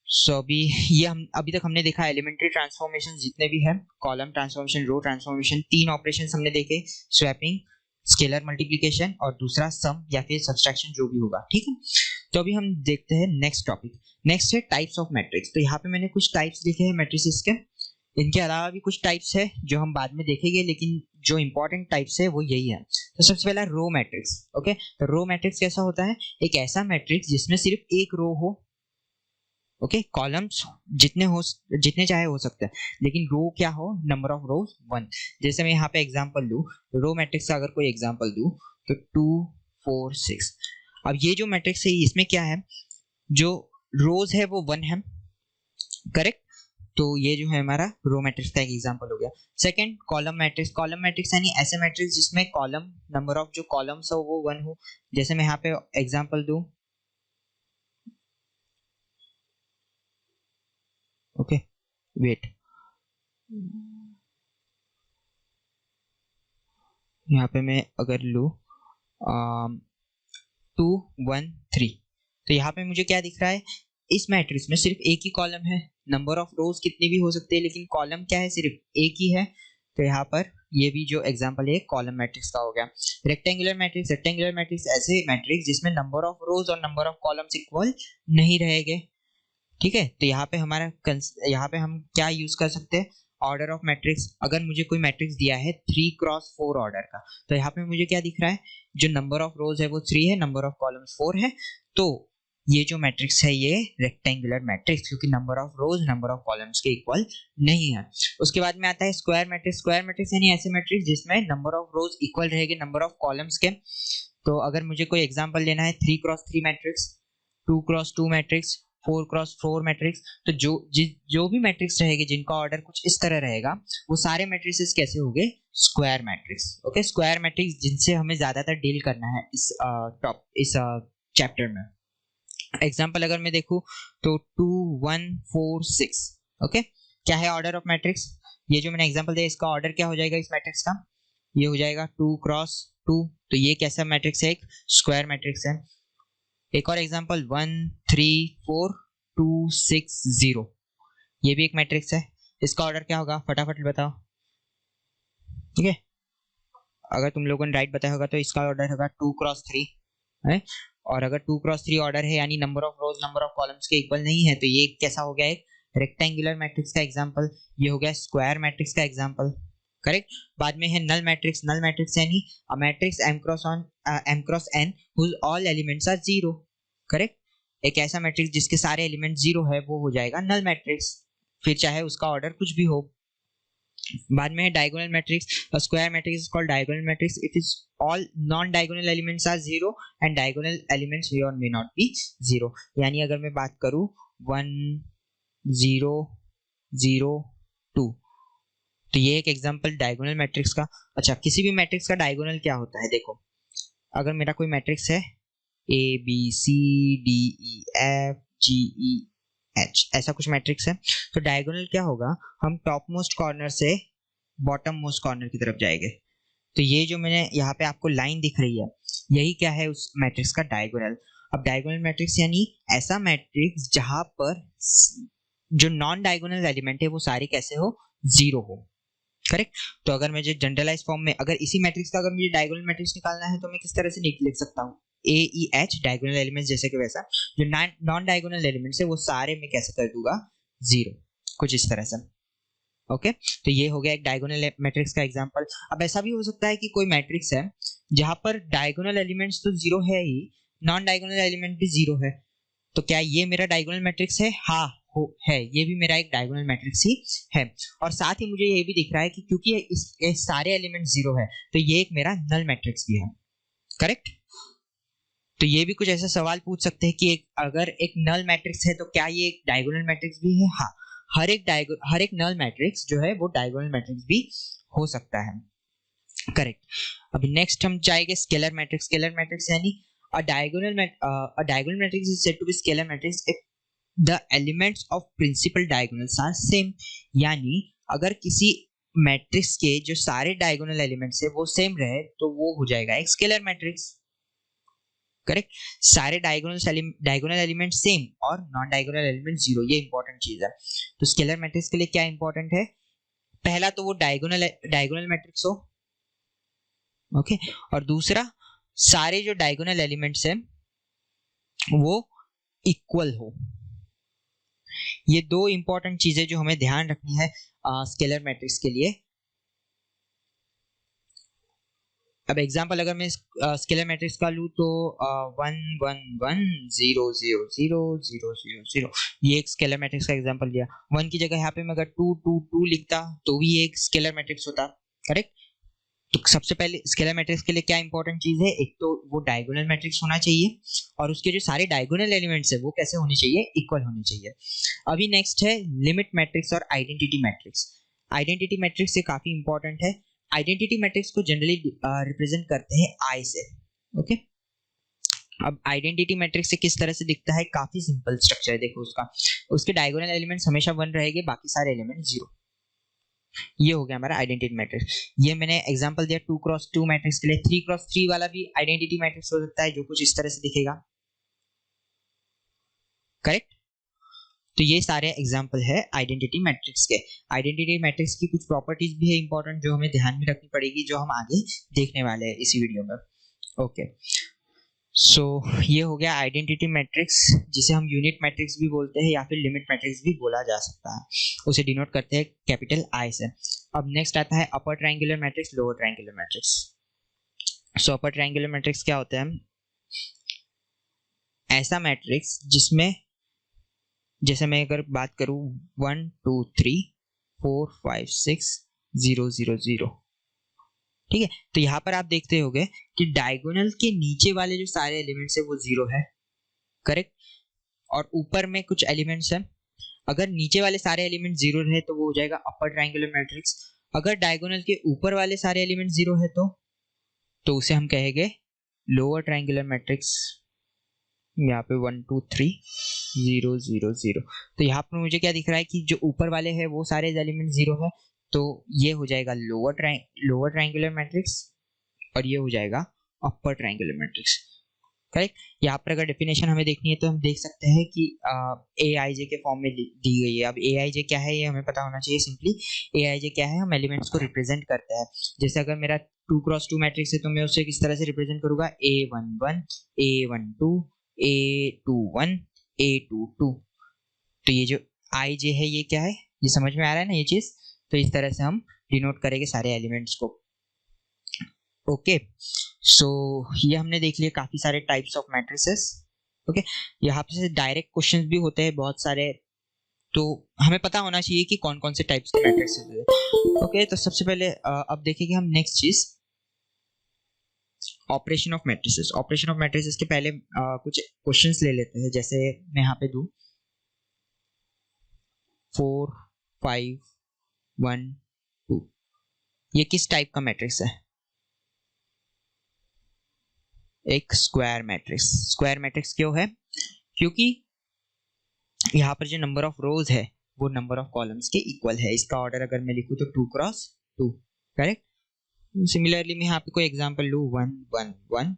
सो अभी ये हम अभी तक हमने देखा एलिमेंट्री ट्रांसफॉर्मेशन जितने भी हैं, कॉलम ट्रांसफॉर्मेशन, रो ट्रांसफॉर्मेशन, 3 ऑपरेशंस हमने देखे, स्वैपिंग, स्केलर मल्टीप्लिकेशन और दूसरा सम या फिर सब्सट्रैक्शन जो भी होगा, ठीक है। तो अभी हम देखते हैं नेक्स्ट टॉपिक। नेक्स्ट है टाइप्स ऑफ मैट्रिक्स। तो यहाँ पे मैंने कुछ टाइप्स लिखे हैं मैट्रिसेस के, इनके अलावा भी कुछ टाइप्स है जो हम बाद में देखेंगे, लेकिन जो इंपॉर्टेंट टाइप्स है वो यही है। तो सबसे पहला रो मैट्रिक्स। ओके, तो रो मैट्रिक्स कैसा होता है? एक ऐसा मैट्रिक्स जिसमें सिर्फ एक रो हो। ओके, कॉलम्स जितने चाहे हो सकते हैं, लेकिन रो क्या हो? नंबर ऑफ रोज 1। जैसे मैं यहाँ पे एग्जांपल लूँ, रो मैट्रिक्स का अगर कोई एग्जांपल दूँ तो 2 4 6। अब ये जो मैट्रिक्स है इसमें क्या है? जो रोज है वो 1 है, करेक्ट? तो ये जो है हमारा रो मैट्रिक्स का एक एग्जांपल हो गया। Second, column matrix. Column matrix यानी ऐसे मैट्रिक्स जिसमें कॉलम नंबर ऑफ जो कॉलम्स हो वो 1 हो। जैसे मैं यहाँ पे एग्जांपल दूँ, ओके वेट, यहाँ पे मैं अगर लूँ 2 1 3, तो यहाँ पे मुझे क्या दिख रहा है? इस मैट्रिक्स में सिर्फ एक ही कॉलम है। नंबर ऑफ रोज कितने भी हो सकते हैं, लेकिन कॉलम क्या है? सिर्फ एक ही है। तो यहाँ पर ये भी जो एग्जांपल है कॉलम मैट्रिक्स का हो गया। Rectangular matrix. रेक्टेंगुलर मैट्रिक्स ऐसे मैट्रिक्स जिसमें नंबर ऑफ रोज और नंबर ऑफ कॉलम्स इक्वल नहीं रहेंगे। ठीक है, तो यहाँ पे हम क्या यूज कर सकते हैं? Order of matrix. अगर मुझे कोई मैट्रिक्स दिया है 3x4 ऑर्डर का, तो यहाँ पे मुझे क्या दिख रहा है? जो नंबर ऑफ रोज है वो 3 है, नंबर ऑफ कॉलम्स 4 है। तो ये जो मैट्रिक्स है ये रेक्टेंगुलर मैट्रिक्स, क्योंकि number of rose number of columns के इक्वल नहीं है। उसके बाद में आता है स्क्वायर मैट्रिक्स। स्क्वायर मैट्रिक्स यानी ऐसे मैट्रिक्स जिसमें नंबर ऑफ रोज इक्वल रहेंगे नंबर ऑफ कॉलम्स के। तो अगर मुझे कोई एग्जांपल लेना है 3x3 matrix, 2x2 matrix, 4x4 matrix, तो जो भी मैट्रिक्स रहेंगे जिनका ऑर्डर कुछ इस तरह रहेगा, वो सारे मैट्रिक्स कैसे होंगे? Square matrix. Okay, square matrix जिनसे हमें ज्यादातर डील करना है इस चैप्टर में। एग्जांपल अगर मैं देखूं तो 2 1 4 6। ओके, क्या है ऑर्डर ऑफ मैट्रिक्स? ये जो मैंने एग्जांपल दिया इसका ऑर्डर क्या हो जाएगा इस मैट्रिक्स का? ये हो जाएगा 2x2। तो ये कैसा मैट्रिक्स है? एक स्क्वायर मैट्रिक्स है। एक और एग्जांपल 1 3 4 2 6 0। ये भी एक मैट्रिक्स है। इसका ऑर्डर क्या होगा? फटाफट बताओ। ठीक है, अगर तुम लोगों ने राइट बताया होगा तो इसका ऑर्डर होगा 2x3 है। और अगर 2x3 ऑर्डर है यानी number of rose number of columns के इक्वल नहीं है, तो ये कैसा हो गया? एक रेक्टेंगुलर मैट्रिक्स का एग्जांपल। ये हो गया स्क्वायर मैट्रिक्स का एग्जांपल, करेक्ट? बाद में है नल मैट्रिक्स। नल मैट्रिक्स यानी a matrix m cross n whose all elements are 0, correct? एक ऐसा मैट्रिक्स जिसके सारे एलिमेंट 0 है वो हो जाएगा नल मैट्रिक्स, फिर चाहे उसका ऑर्डर कुछ भी हो। बाद में है diagonal matrix. A square matrix is called diagonal matrix if its all non-diagonal elements are 0 and diagonal elements may or may not be 0। यानी अगर मैं बात करूं 1 0 0 2, तो ये एक एग्जांपल डायगोनल मैट्रिक्स का। अच्छा, किसी भी मैट्रिक्स का डायगोनल क्या होता है? देखो, अगर मेरा कोई मैट्रिक्स है A B C D E F G E H, ऐसा कुछ मैट्रिक्स है, तो डायगोनल क्या होगा? हम टॉप मोस्ट कॉर्नर से बॉटम मोस्ट कॉर्नर की तरफ जाएंगे। तो ये जो मैंने यहाँ पे आपको लाइन दिख रही है, यही क्या है? उस मैट्रिक्स का डायगोनल। अब डायगोनल मैट्रिक्स यानी ऐसा मैट्रिक्स जहां पर जो नॉन डायगोनल एलिमेंट है वो सारे कैसे हो? 0 हो, करेक्ट? तो अगर मुझे जनरलाइज फॉर्म में अगर इसी मैट्रिक्स का अगर मुझे डायगोनल मैट्रिक्स निकालना है तो मैं किस तरह से लिख सकता हूँ? ए ई एच डायगोनल एलिमेंट्स, जैसे कि वैसा जो नॉन डायगोनल एलिमेंट्स है वो सारे मैं कैसे कर दूंगा? 0, कुछ इस तरह से। ओके, तो ये हो गया एक डायगोनल मैट्रिक्स का एग्जांपल। अब ऐसा भी हो सकता है कि कोई मैट्रिक्स है जहां पर डायगोनल एलिमेंट्स तो 0 है ही, नॉन डायगोनल एलिमेंट भी 0 है। तो क्या ये मेरा डायगोनल मैट्रिक्स है? हाँ है, ये भी मेरा एक डायगोनल मैट्रिक्स ही है। और साथ ही मुझे ये भी दिख रहा है कि क्योंकि इसके सारे एलिमेंट 0 है तो ये एक मेरा नल मैट्रिक्स भी है, करेक्ट? तो ये भी कुछ ऐसा सवाल पूछ सकते हैं कि अगर एक नल मैट्रिक्स है तो क्या ये एक डायगोनल मैट्रिक्स भी है? हाँ, हर एक नल मैट्रिक्स जो है वो डायगोनल मैट्रिक्स भी हो सकता है, करेक्ट? अभी नेक्स्ट हम जाएंगे स्केलर मैट्रिक्स। स्केलर मैट्रिक्स यानी a diagonal matrix is said to be scalar matrix if the elements of principal diagonals are same। यानी अगर किसी मैट्रिक्स के जो सारे डायगोनल एलिमेंट्स है वो सेम रहे तो वो हो जाएगा एक स्केलर मैट्रिक्स, करेक्ट? सारे डायगोनल एलिमेंट सेम और नॉन डायगोनल एलिमेंट 0, ये इंपॉर्टेंट चीज है। तो स्केलर मैट्रिक्स के लिए क्या इंपॉर्टेंट है? पहला तो वो डायगोनल मैट्रिक्स हो, ओके, और दूसरा सारे जो डायगोनल एलिमेंट्स हैं वो इक्वल हो। ये दो इंपॉर्टेंट चीजें जो हमें ध्यान रखनी है स्केलर मैट्रिक्स के लिए। अब एग्जांपल अगर मैं स्केलर मैट्रिक्स का लूँ तो 1 1 1 0 0 0 0 0 0, ये एक स्केलर मैट्रिक्स का एग्जांपल दिया। 1 की जगह यहाँ पे मैं अगर 2 2 2 लिखता तो भी एक स्केलर मैट्रिक्स होता, करेक्ट। तो सबसे पहले स्केलर मैट्रिक्स के लिए क्या इंपॉर्टेंट चीज है, एक तो वो डायगोनल मैट्रिक्स होना चाहिए और उसके जो सारे डायगोनल एलिमेंट्स है वो कैसे होने चाहिए, इक्वल होने चाहिए। अभी नेक्स्ट है लिमिट मैट्रिक्स और आइडेंटिटी मैट्रिक्स। आइडेंटिटी मैट्रिक्स ये काफी इंपॉर्टेंट है। आइडेंटिटी मैट्रिक्स को जनरली रिप्रेजेंट करते हैं आई से, ओके। अब आइडेंटिटी मैट्रिक्स से किस तरह से दिखता है, काफी सिंपल स्ट्रक्चर है, देखो उसका। उसके डायगोनल एलिमेंट्स हमेशा 1 रहेंगे, बाकी सारे एलिमेंट 0। ये हो गया हमारा आइडेंटिटी मैट्रिक्स। ये मैंने एग्जांपल दिया 2x2 मैट्रिक्स के लिए। 3x3 वाला भी आइडेंटिटी मैट्रिक्स हो सकता है, जो कुछ इस तरह से दिखेगा, करेक्ट। तो ये सारे एग्जांपल है आइडेंटिटी मैट्रिक्स के। आइडेंटिटी मैट्रिक्स की कुछ प्रॉपर्टीज भी है इंपॉर्टेंट, जो हमें ध्यान में रखनी पड़ेगी, जो हम आगे देखने वाले हैं इसी वीडियो में, ओके। सो ये हो गया आइडेंटिटी मैट्रिक्स, जिसे हम यूनिट मैट्रिक्स भी बोलते हैं या फिर लिमिट मैट्रिक्स भी बोला जा सकता है। उसे डिनोट करते हैं कैपिटल आई से। अब नेक्स्ट आता है upper triangular matrix, lower triangular matrix. So upper triangular matrix क्या होता है, ऐसा मैट्रिक्स जिसमें, जैसे मैं अगर बात करूं 1 2 3 4 5 6 0 0 0, ठीक है। तो यहाँ पर आप देखते होंगे कि डायगोनल के नीचे वाले जो सारे एलिमेंट्स है वो 0 है, करेक्ट। और ऊपर में कुछ एलिमेंट्स हैं, अगर नीचे वाले सारे एलिमेंट 0 रहे तो वो हो जाएगा अपर ट्रायंगुलर मैट्रिक्स। अगर डायगोनल के ऊपर वाले सारे एलिमेंट 0 है तो उसे हम कहेंगे लोअर ट्रायंगुलर मैट्रिक्स। यहाँ पे 1 2 3 0 0 0। तो यहाँ पर मुझे क्या दिख रहा है कि जो ऊपर वाले हैं वो सारे एलिमेंट 0 है, तो ये हो जाएगा लोअर ट्रायंगुलर मैट्रिक्स और ये हो जाएगा अपर ट्रायंगुलर मैट्रिक्स, करेक्ट। यहाँ पर अगर डेफिनेशन हमें देखनी है तो हम देख सकते हैं कि ए आई जे के फॉर्म में दी गई है। अब ए आई जे क्या है ये हमें पता होना चाहिए। सिंपली ए आई जे क्या है, हम एलिमेंट्स को रिप्रेजेंट करते हैं। जैसे अगर मेरा 2x2 मैट्रिक्स है तो मैं उसे किस तरह से रिप्रेजेंट करूंगा, A11 A12 A21 A22। तो ये जो आई जे है ये क्या है, ये समझ में आ रहा है ना ये चीज। तो इस तरह से हम डिनोट करेंगे सारे एलिमेंट्स को, ओके। सो ये हमने देख लिया काफी सारे टाइप्स ऑफ मैट्रिसेस, ओके। यहाँ पे डायरेक्ट क्वेश्चंस भी होते हैं बहुत सारे, तो हमें पता होना चाहिए कि कौन कौन से टाइप्स के मैट्रिसेस है, ओके। तो सबसे पहले अब देखेंगे हम नेक्स्ट चीज, operation of matrices. Operation of matrices के पहले कुछ क्वेश्चंस ले लेते हैं। जैसे मैं यहाँ पे दूं 4 5 1 2, ये किस टाइप का मैट्रिक्स है, एक स्क्वायर मैट्रिक्स। स्क्वायर मैट्रिक्स क्यों है, क्योंकि यहाँ पर जो नंबर ऑफ रोज है वो नंबर ऑफ कॉलम्स के इक्वल है। इसका ऑर्डर अगर मैं लिखूं तो 2x2, करेक्ट। सिमिलरली मैं यहाँ पे कोई एग्जांपल लूं 1 1 1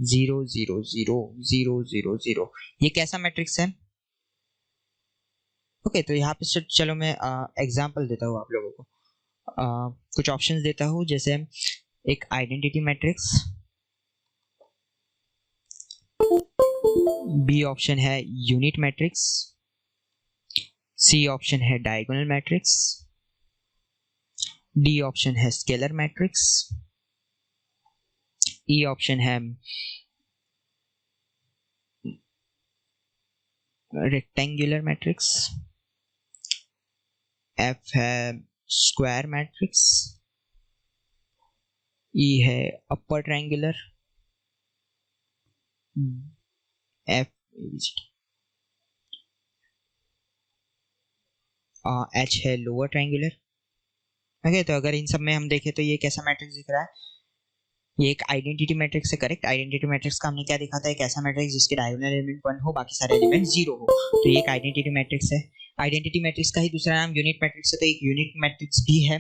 0 0 0 0 0 0, ये कैसा मैट्रिक्स है, ओके। तो यहाँ पे चलो मैं एग्जांपल देता हूँ आप लोगों को, कुछ ऑप्शंस देता हूँ। जैसे एक आइडेंटिटी मैट्रिक्स, बी ऑप्शन है यूनिट मैट्रिक्स, सी ऑप्शन है डायगोनल मैट्रिक्स, डी ऑप्शन है स्केलर मैट्रिक्स, ई ऑप्शन है रेक्टेंगुलर मैट्रिक्स, एफ है स्क्वायर मैट्रिक्स, ई है अपर ट्रायंगुलर, एफ एच है लोअर ट्रायंगुलर, ओके। तो अगर इन सब में हम देखें तो ये कैसा मैट्रिक्स दिख रहा है, ये एक आइडेंटिटी मैट्रिक्स है, करेक्ट। आइडेंटिटी मैट्रिक्स का हमने क्या देखा था, एक ऐसा मैट्रिक्स जिसके डायगोनल एलिमेंट 1 हो, बाकी सारे एलिमेंट 0 हो, तो ये एक आइडेंटिटी मैट्रिक्स है। आइडेंटिटी मैट्रिक्स का ही दूसरा नाम यूनिट मैट्रिक्स है, तो एक यूनिट मैट्रिक्स भी है।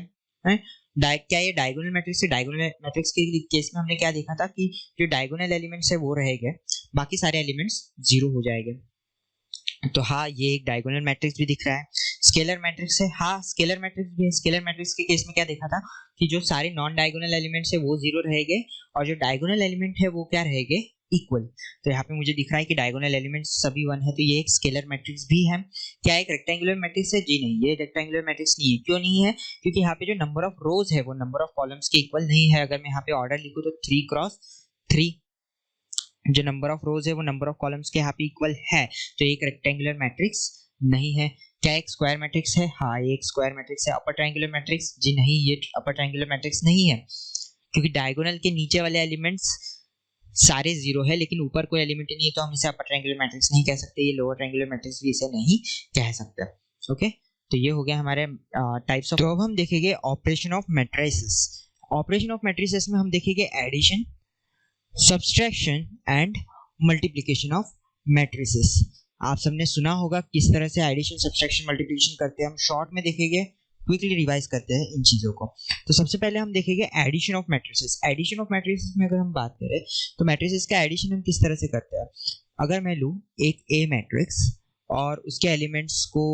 क्या ये डायगोनल मैट्रिक्स है, डायगोनल मैट्रिक्स के केस में हमने क्या देखा था कि जो डायगोनल एलिमेंट्स है वो रहेंगे, बाकी सारे एलिमेंट्स 0 हो जाएंगे। तो हाँ, ये एक डायगोनल मैट्रिक्स भी दिख रहा है। स्केलर मैट्रिक्स है, हाँ स्केलर मैट्रिक्स भी है। स्केलर मैट्रिक्स के केस में क्या देखा था कि जो सारे नॉन डायगोनल एलिमेंट्स है वो 0 रहेंगे और जो डायगोनल एलिमेंट है वो क्या रहेंगे, इक्वल। तो यहाँ पे मुझे दिख रहा है कि डायगोनल एलिमेंट्स सभी 1 है, तो ये एक स्केलर मैट्रिक्स भी है। क्या एक रेक्टेंगुलर मैट्रिक्स है? जी नहीं, ये रेक्टेंगुलर मैट्रिक्स नहीं है। क्यों नहीं है? क्योंकि यहाँ पे जो नंबर ऑफ रोज है वो नंबर ऑफ कॉलम्स के इक्वल नहीं है। अगर मैं यहाँ पे ऑर्डर लिखूँ तो 3 क्रॉस 3, जो नंबर ऑफ रोज है वो नंबर ऑफ कॉलम्स के यहाँ पे इक्वल है, तो एक रेक्टेंगुलर मैट्रिक्स नहीं है। क्या एक स्क्वायर मैट्रिक्स है? हाँ, ये एक स्क्वायर मैट्रिक्स है। Upper triangular matrix? जी नहीं, ये अपर ट्रायंगुलर मैट्रिक्स नहीं है, क्योंकि डायगोनल के नीचे वाले एलिमेंट्स सारे जीरो है लेकिन ऊपर कोई एलिमेंट नहीं है, तो हम इसे अपर ट्रायंगुलर मैट्रिक्स नहीं कह सकते। ये लोअर ट्रायंगुलर मैट्रिक्स भी इसे नहीं कह सकते। ओके, तो ये हो गया हमारे टाइप्स ऑफ। तो अब हम देखेंगे operation of matrices. Operation of matrices में हम देखेंगे addition, subtraction and multiplication of matrices. आप सबने सुना होगा किस तरह से एडिशन, सब्सट्रैक्शन, मल्टीप्लिकेशन करते हैं। हम शॉर्ट में देखेंगे, क्विकली रिवाइज करते हैं इन चीजों को। तो सबसे पहले हम देखेंगे addition of matrices. Addition of matrices में अगर हम बात करें तो मैट्रिसेस का एडिशन हम किस तरह से करते हैं। अगर मैं लूँ एक ए मैट्रिक्स और उसके एलिमेंट्स को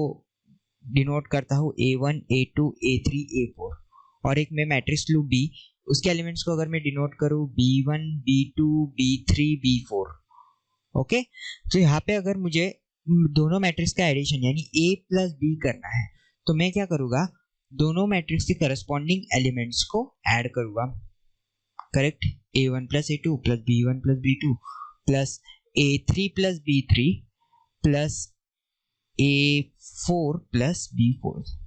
डिनोट करता हूँ A1, A2, A3, A4, और एक मैं मैट्रिक्स लूँ B, उसके एलिमेंट्स को अगर मैं डिनोट करूँ B1, B2, B3, B4, okay. तो यहाँ पे अगर मुझे दोनों मैट्रिक्स का एडिशन यानी A प्लस B करना है, तो मैं क्या करूँगा, दोनों मैट्रिक्स के करस्पॉन्डिंग एलिमेंट्स को ऐड करूँगा। Correct, A1 plus A2 plus B1 plus B2 plus A3 plus B3 plus A4 plus B4।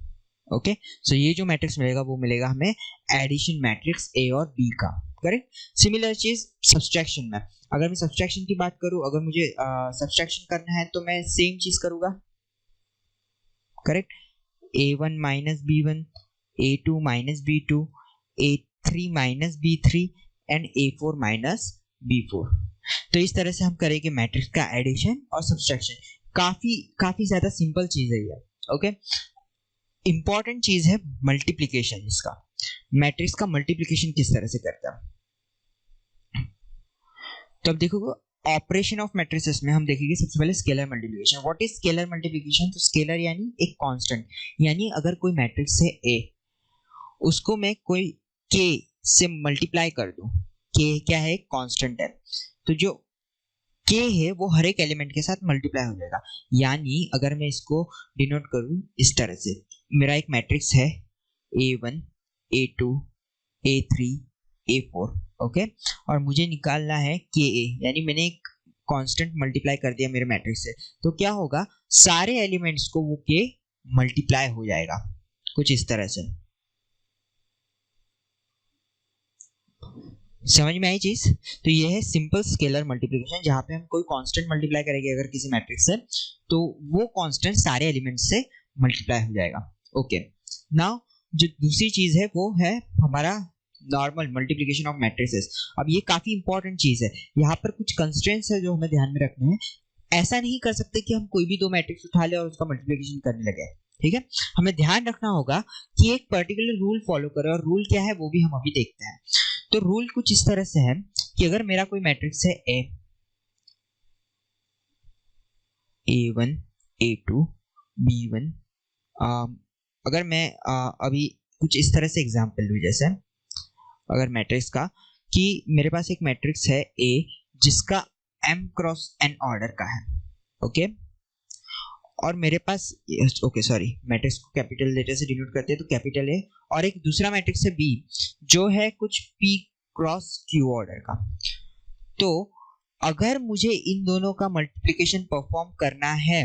Okay, so ये जो मैट्रिक्स मिलेगा वो मिलेगा हमें एडिशन मैट्रिक्स A और B का। करेक्ट। सिमिलर चीज सब्सट्रैक्शन में, अगर मैं सब्सट्रैक्शन की बात करूं, अगर मुझे सब्सट्रैक्शन करना है तो मैं सेम चीज करूंगा। Correct, A1 minus B1, A2 minus B2, A3 minus B3 and A4 minus B4। तो इस तरह से हम करेंगे मैट्रिक्स का एडिशन और सब्सट्रैक्शन। काफी ज्यादा सिंपल चीज है ये। ओके, इंपॉर्टेंट चीज है मल्टीप्लिकेशन। इसका मैट्रिक्स का मल्टीप्लिकेशन किस तरह से करता है, तो अब देखो ऑपरेशन ऑफ मैट्रिसेस में हम देखेंगे सबसे पहले scalar multiplication. What is scalar multiplication? तो स्केलर यानी एक कांस्टेंट, यानी अगर कोई मैट्रिक्स है A, उसको मैं कोई K से मल्टीप्लाई कर दूं। K क्या है? एक कांस्टेंट है, तो जो K है वो हर एक एलिमेंट के साथ मल्टीप्लाई हो जाएगा। यानी अगर मैं इसको डिनोट करूं इस तरह से, मेरा एक मैट्रिक्स है A1, A2, A3, A4, okay, और मुझे निकालना है KA, यानी मैंने एक कांस्टेंट मल्टीप्लाई कर दिया मेरे मैट्रिक्स से, तो क्या होगा, सारे एलिमेंट्स को वो K मल्टीप्लाई हो जाएगा कुछ इस तरह से। समझ में आई चीज? तो ये है सिंपल स्केलर मल्टीप्लिकेशन, जहां पे हम कोई कांस्टेंट मल्टीप्लाई करेंगे अगर किसी मैट्रिक्स से, तो वो कांस्टेंट सारे एलिमेंट्स से मल्टीप्लाई हो जाएगा। ओके, नाउ जो दूसरी चीज है वो है हमारा नॉर्मल मल्टीप्लिकेशन ऑफ मैट्रिसेस। अब ये काफी इंपॉर्टेंट चीज है, यहाँ पर कुछ कंस्ट्रेंट्स है जो हमें ध्यान में रखने हैं। ऐसा नहीं कर सकते कि हम कोई भी दो मैट्रिक्स उठा ले और उसका मल्टीप्लिकेशन करने लगे। ठीक है, हमें ध्यान रखना होगा कि एक पर्टिकुलर रूल फॉलो करें, और रूल क्या है वो भी हम अभी देखते हैं। तो रूल कुछ इस तरह से है कि अगर मेरा कोई मैट्रिक्स है A1, A2, B1, अगर मैं अभी कुछ इस तरह से एग्जांपल लूं, जैसे अगर मैट्रिक्स का कि मेरे पास एक मैट्रिक्स है A जिसका m क्रॉस n ऑर्डर का है, ओके, और मेरे पास मैट्रिक्स को कैपिटल लेटर से डिनोट करते हैं तो कैपिटल A, और एक दूसरा मैट्रिक्स है B जो है कुछ P क्रॉस Q ऑर्डर का। तो अगर मुझे इन दोनों का मल्टीप्लिकेशन परफॉर्म करना है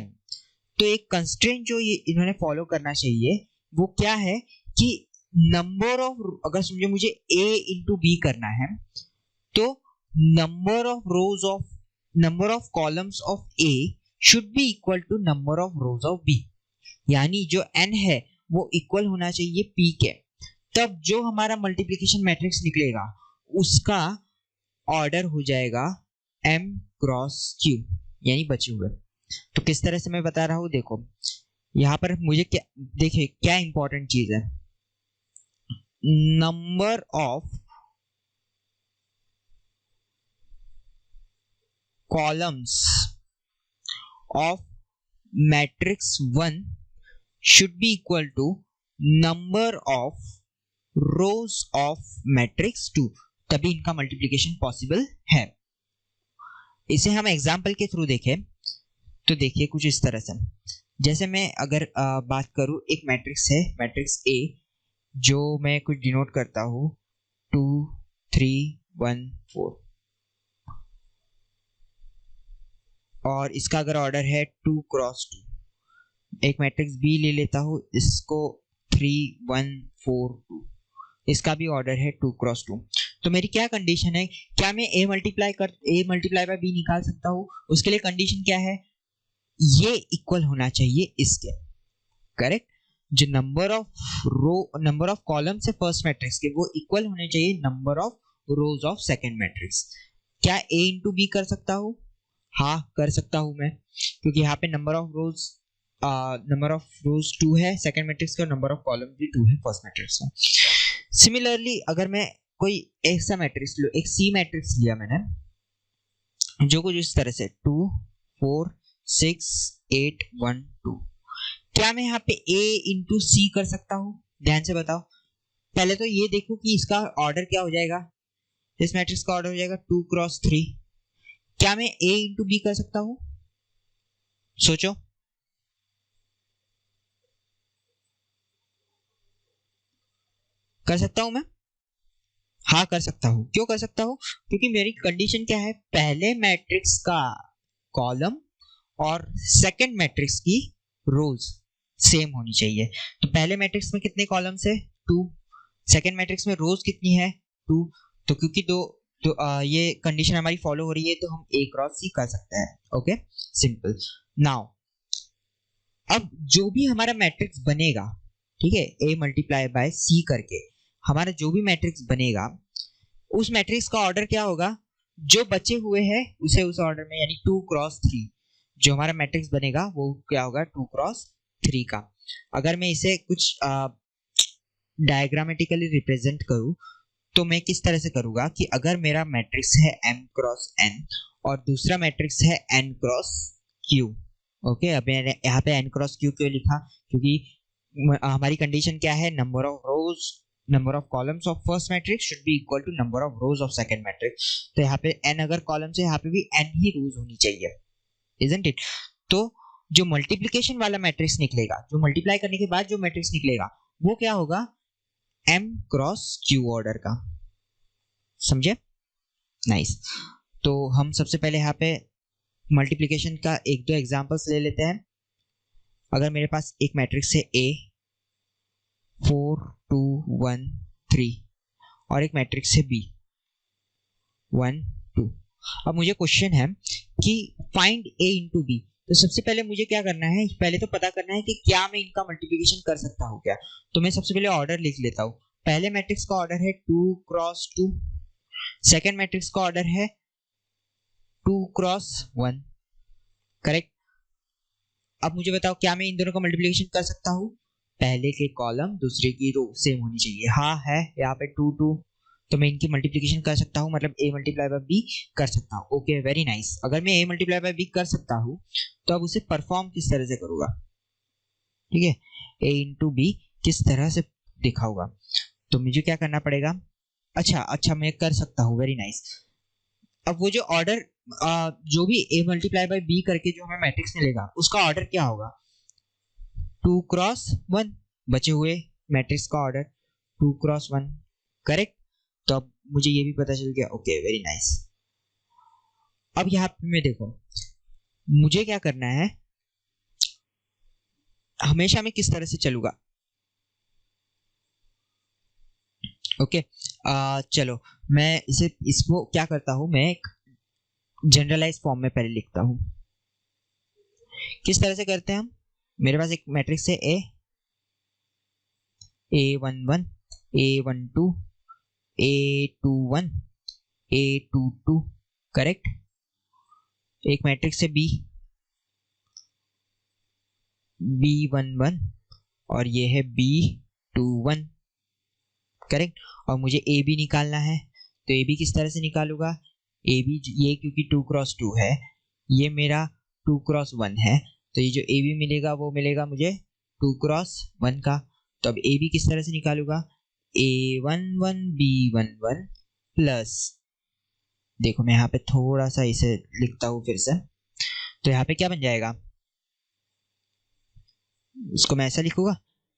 तो एक कंस्ट्रेंट जो ये इन्होंने फॉलो करना चाहिए वो क्या है कि नंबर ऑफ, अगर समझो मुझे A इंटू B करना है तो number of columns of A should be equal to number of rows of B, यानी जो n है वो इक्वल होना चाहिए P के। तब जो हमारा मल्टीप्लिकेशन मैट्रिक्स निकलेगा उसका ऑर्डर हो जाएगा m क्रॉस q, यानी बचे हुए। तो किस तरह से मैं बता रहा हूं, देखो यहां पर मुझे क्या, देखिए क्या इंपॉर्टेंट चीज है, number of columns of matrix 1 should be equal to number of rows of matrix 2, तभी इनका मल्टीप्लिकेशन पॉसिबल है। इसे हम एग्जाम्पल के थ्रू देखें तो देखिए कुछ इस तरह से, जैसे मैं अगर बात करूं, एक मैट्रिक्स है, मैट्रिक्स ए, जो मैं कुछ डिनोट करता हूं 2 3 1 4, और इसका अगर ऑर्डर है 2 क्रॉस 2। एक मैट्रिक्स बी ले लेता हूं, इसको 3 1 4 2, इसका भी ऑर्डर है 2 क्रॉस 2। तो मेरी क्या कंडीशन है, क्या मैं ए मल्टीप्लाई बाय बी निकाल सकता हूं? उसके लिए कंडीशन क्या है, ये इक्वल होना चाहिए इसके, करेक्ट। जो नंबर ऑफ कॉलम्स है फर्स्ट मैट्रिक्स के, वो इक्वल होने चाहिए number of rows of second matrix. क्या ए इंटू बी कर सकता हूं? हाँ कर सकता हूं मैं, क्योंकि यहाँ पे नंबर ऑफ रोज 2 है सेकंड मैट्रिक्स का, नंबर ऑफ कॉलम भी 2 है फर्स्ट मैट्रिक्स का। सिमिलरली अगर मैं कोई ऐसा मैट्रिक्स लो, एक सी मैट्रिक्स लिया मैंने, जो कुछ इस तरह से 2 4 6 8 1 2, क्या मैं यहाँ पे A इंटू सी कर सकता हूँ? ध्यान से बताओ। पहले तो ये देखो कि इसका ऑर्डर क्या हो जाएगा, इस मैट्रिक्स का ऑर्डर हो जाएगा 2 क्रॉस 3। क्या मैं A इंटू बी कर सकता हूँ? सोचो। कर सकता हूं मैं? हाँ कर सकता हूं। क्यों कर सकता हूं? क्योंकि मेरी कंडीशन क्या है, पहले मैट्रिक्स का कॉलम और सेकंड मैट्रिक्स की रोज सेम होनी चाहिए। तो पहले मैट्रिक्स में कितने कॉलम्स है? 2। सेकंड मैट्रिक्स में रोज कितनी है? 2। तो क्योंकि ये कंडीशन हमारी फॉलो हो रही है, तो हम ए क्रॉस सी कर सकते हैं। Okay, simple. नाउ अब जो भी हमारा मैट्रिक्स बनेगा, ठीक है, ए मल्टीप्लाई बाय सी करके हमारा जो भी मैट्रिक्स बनेगा, उस मैट्रिक्स का ऑर्डर क्या होगा, जो बचे हुए हैं उसे उस ऑर्डर में, यानी 2 क्रॉस 3 जो हमारा मैट्रिक्स बनेगा वो क्या होगा, 2 क्रॉस 3 का। अगर मैं इसे कुछ डायग्रामेटिकली रिप्रेजेंट करूं, तो मैं किस तरह से करूंगा कि अगर मेरा मैट्रिक्स है m क्रॉस n और दूसरा मैट्रिक्स है n क्रॉस q। ओके, अब मैंने यहाँ पे n क्रॉस q क्यों लिखा, क्योंकि हमारी कंडीशन क्या है, number of columns of first matrix should be equal to number of rows of second matrix. तो यहाँ पे n अगर कॉलम्स है, यहाँ पे भी n ही रोज होनी चाहिए, इजंट इट? तो जो मल्टीप्लिकेशन वाला मैट्रिक्स निकलेगा, जो मल्टीप्लाई करने के बाद जो मैट्रिक्स निकलेगा, वो क्या होगा, m क्रॉस q ऑर्डर का। समझे? नाइस। तो हम सबसे पहले यहाँ पे मल्टीप्लिकेशन का एक दो एग्जांपल्स ले लेते हैं। अगर मेरे पास एक मैट्रिक्स है A 4 2 1 3 और एक मैट्रिक्स है B 1 2। अब मुझे क्वेश्चन है कि फाइंड A इंटू बी। तो सबसे पहले मुझे क्या करना है, पहले तो पता करना है कि क्या मैं इनका मल्टीप्लिकेशन कर सकता हूँ क्या। तो मैं सबसे पहले ऑर्डर लिख लेता हूँ। पहले मैट्रिक्स का ऑर्डर है 2 क्रॉस 2, सेकेंड मैट्रिक्स का ऑर्डर है 2 क्रॉस 1, करेक्ट। अब मुझे बताओ, क्या मैं इन दोनों का मल्टीप्लिकेशन कर सकता हूँ? पहले के कॉलम दूसरे की रो सेम होनी चाहिए। हाँ है, यहाँ पे 2 2, तो मैं इनकी मल्टीप्लिकेशन कर सकता हूँ, मतलब a मल्टीप्लाई बाय b कर सकता हूँ। Okay, very nice. अगर मैं a मल्टीप्लाई बाय b कर सकता हूँ, तो अब उसे परफॉर्म किस तरह से करूँगा, ठीक है, a इंटू बी किस तरह से दिखाऊंगा। तो मुझे क्या करना पड़ेगा, अच्छा मैं कर सकता हूँ, वेरी नाइस। अब वो जो ऑर्डर, जो भी a मल्टीप्लाई बाय b करके जो हमें मैट्रिक्स मिलेगा, उसका ऑर्डर क्या होगा, 2 क्रॉस 1। बचे हुए मैट्रिक्स का ऑर्डर 2 क्रॉस 1, करेक्ट। तो अब मुझे ये भी पता चल गया। Okay, very nice. अब यहाँ पे मैं देखो, मुझे क्या करना है, हमेशा मैं किस तरह से चलूंगा। ओके, चलो मैं इसको क्या करता हूं, मैं एक जनरलाइज फॉर्म में पहले लिखता हूं। किस तरह से करते हैं हम, मेरे पास एक मैट्रिक्स है A11 A12 A21 A22, correct. एक मैट्रिक्स है B11 और ये है B21, करेक्ट। और मुझे ए बी निकालना है, तो ए बी किस तरह से निकालूंगा, ए बी ये क्योंकि 2 क्रॉस 2 है, ये मेरा 2 क्रॉस 1 है, तो ये जो ए बी मिलेगा वो मिलेगा मुझे 2 क्रॉस 1 का। तो अब ए बी किस तरह से निकालूंगा, A11 B11 प्लस देखो मैं यहाँ पे थोड़ा सा इसे लिखता हूँ फिर से, तो यहाँ पे क्या बन जाएगा, इसको मैं ऐसा लिखूंगा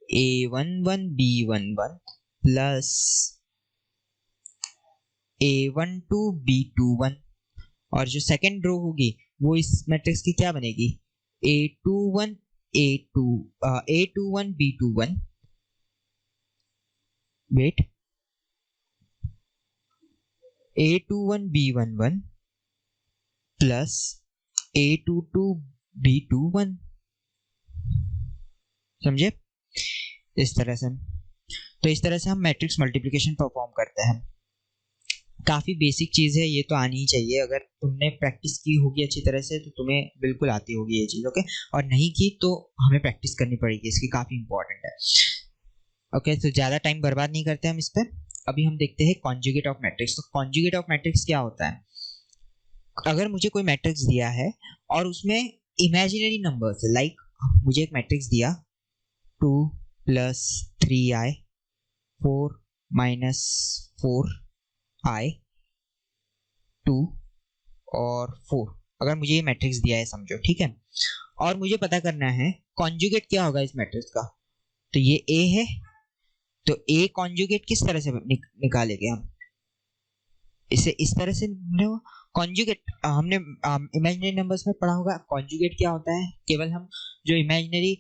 A11 B11 plus A12 B21, और जो सेकंड रो होगी वो इस मैट्रिक्स की क्या बनेगी, A21 A21 B21, wait, A21 B11 plus A22 B21, समझे, इस तरह से। तो इस तरह से हम मैट्रिक्स मल्टीप्लिकेशन परफॉर्म करते हैं। काफी बेसिक चीज है, ये तो आनी ही चाहिए। अगर तुमने प्रैक्टिस की होगी अच्छी तरह से तो तुम्हें बिल्कुल आती होगी ये चीज, ओके। और नहीं की तो हमें प्रैक्टिस करनी पड़ेगी, इसकी काफी इंपॉर्टेंट है, ओके। तो ज्यादा टाइम बर्बाद नहीं करते हम इस पे। अभी हम देखते हैं कॉन्जुगेट ऑफ मैट्रिक्स। तो कॉन्जुगेट ऑफ मैट्रिक्स क्या होता है, अगर मुझे कोई मैट्रिक्स दिया है और उसमें इमेजिनरी नंबर्स है, लाइक मुझे एक मैट्रिक्स दिया 2 + 3i 4 - 4i 2 और 4, अगर मुझे ये मैट्रिक्स दिया है समझो, ठीक है। और मुझे पता करना है कॉन्जुगेट क्या होगा इस मैट्रिक्स का। तो ये A है, तो A कॉन्जुगेट किस तरह से निकालेंगे हम, इसे इस तरह से कॉन्जुगेट। हमने इमेजिनरी नंबर्स में पढ़ा होगा कॉन्जुगेट क्या होता है, केवल हम जो इमेजिनरी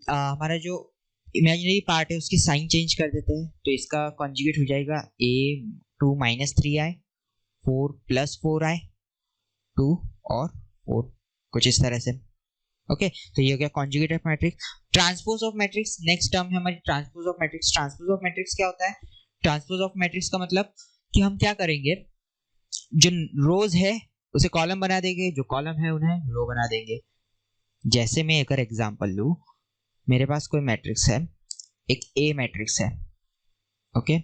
हमारा जो इमेजिनरी पार्ट है उसकी साइन चेंज कर देते हैं। तो इसका कॉन्जुगेट हो जाएगा A2 - 3i 4 + 4i 2 और 4, कुछ इस तरह से, ओके। तो ये हो गया conjugate of matrix. Transpose of matrix next term है हमारी, transpose of matrix. Transpose of matrix क्या होता है, ट्रांसपोज ऑफ मैट्रिक्स का मतलब कि हम क्या करेंगे, जो रोज है उसे कॉलम बना देंगे, जो कॉलम है उन्हें रो बना देंगे। जैसे मैं अगर एग्जांपल लूं, मेरे पास कोई मैट्रिक्स है, एक A मैट्रिक्स है, ओके,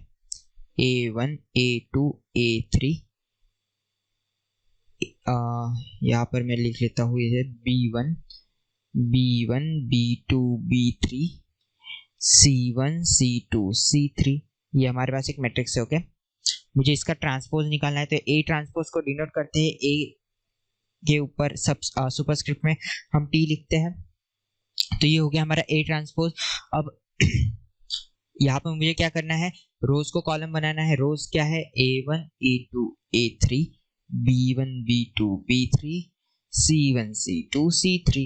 A1 A2 A3, यहाँ पर मैं लिख लेता हूँ ये B1 B2 B3 C1 C2 C3, ये हमारे पास एक मैट्रिक्स है, ओके। मुझे इसका ट्रांसपोज निकालना है, तो A ट्रांसपोज को डिनोट करते हैं A के ऊपर सब सुपरस्क्रिप्ट में हम T लिखते हैं। तो ये हो गया हमारा A ट्रांसपोज। अब यहाँ पर मुझे क्या करना है, रोज को कॉलम बनाना है। रोज क्या है, A1 A2 A3 B1 B2 B3 C1 C2 C3।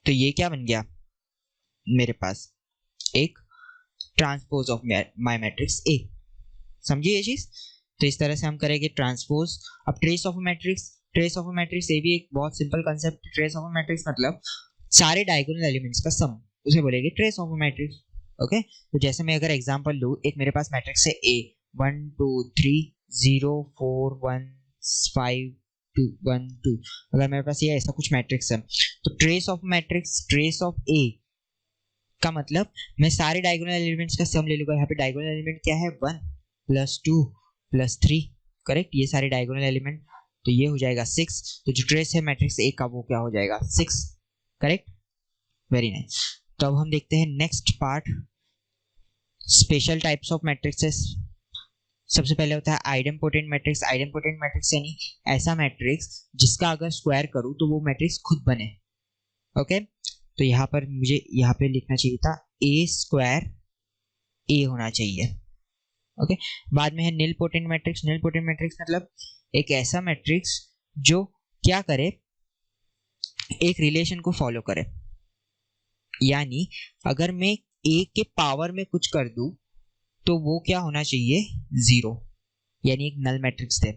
तो ये क्या बन गया मेरे पास, एक transpose of my matrix A, समझिए ये चीज। तो इस तरह से हम करेंगे ट्रांसपोज। अब trace of matrix, trace of matrix ये भी एक बहुत simple concept. Trace of matrix मतलब सारे डायगोनल एलिमेंट्स का सम, उसे बोलेंगे ट्रेस ऑफ मैट्रिक्स, ओके। तो जैसे मैं अगर एग्जांपल लूं, एक मेरे पास मैट्रिक्स है A 1 2 3 0 4 1 5 2 1 2, अगर मेरे पास ये ऐसा कुछ मैट्रिक्स है, तो trace of matrix, trace of A का मतलब मैं सारे डायगोनल एलिमेंट्स का सम ले लूंगा। यहाँ पे डायगोनल एलिमेंट क्या है, 1 + 2 + 3, करेक्ट, ये सारे डायगोनल एलिमेंट। तो ये हो जाएगा 6। तो जो ट्रेस है मैट्रिक्स A का वो क्या हो जाएगा, 6, करेक्ट, वेरी नाइस। तो अब हम देखते हैं next part, special types of matrixes. सबसे पहले होता है आइडेम्पोटेंट मैट्रिक्स। आइडेम्पोटेंट मैट्रिक्स यानी ऐसा मैट्रिक्स जिसका अगर स्क्वायर करूं तो वो मैट्रिक्स खुद बने, ओके। तो यहाँ पर मुझे यहाँ पे लिखना चाहिए था A² A होना चाहिए, ओके। बाद में है निल पोटेंट मैट्रिक्स। निल पोटेंट मैट्रिक्स मतलब एक ऐसा मैट्रिक्स जो क्या करे, एक रिलेशन को फॉलो करे। यानी अगर मैं A के पावर में कुछ कर दूं तो वो क्या होना चाहिए, 0, यानी एक नल मैट्रिक्स थे,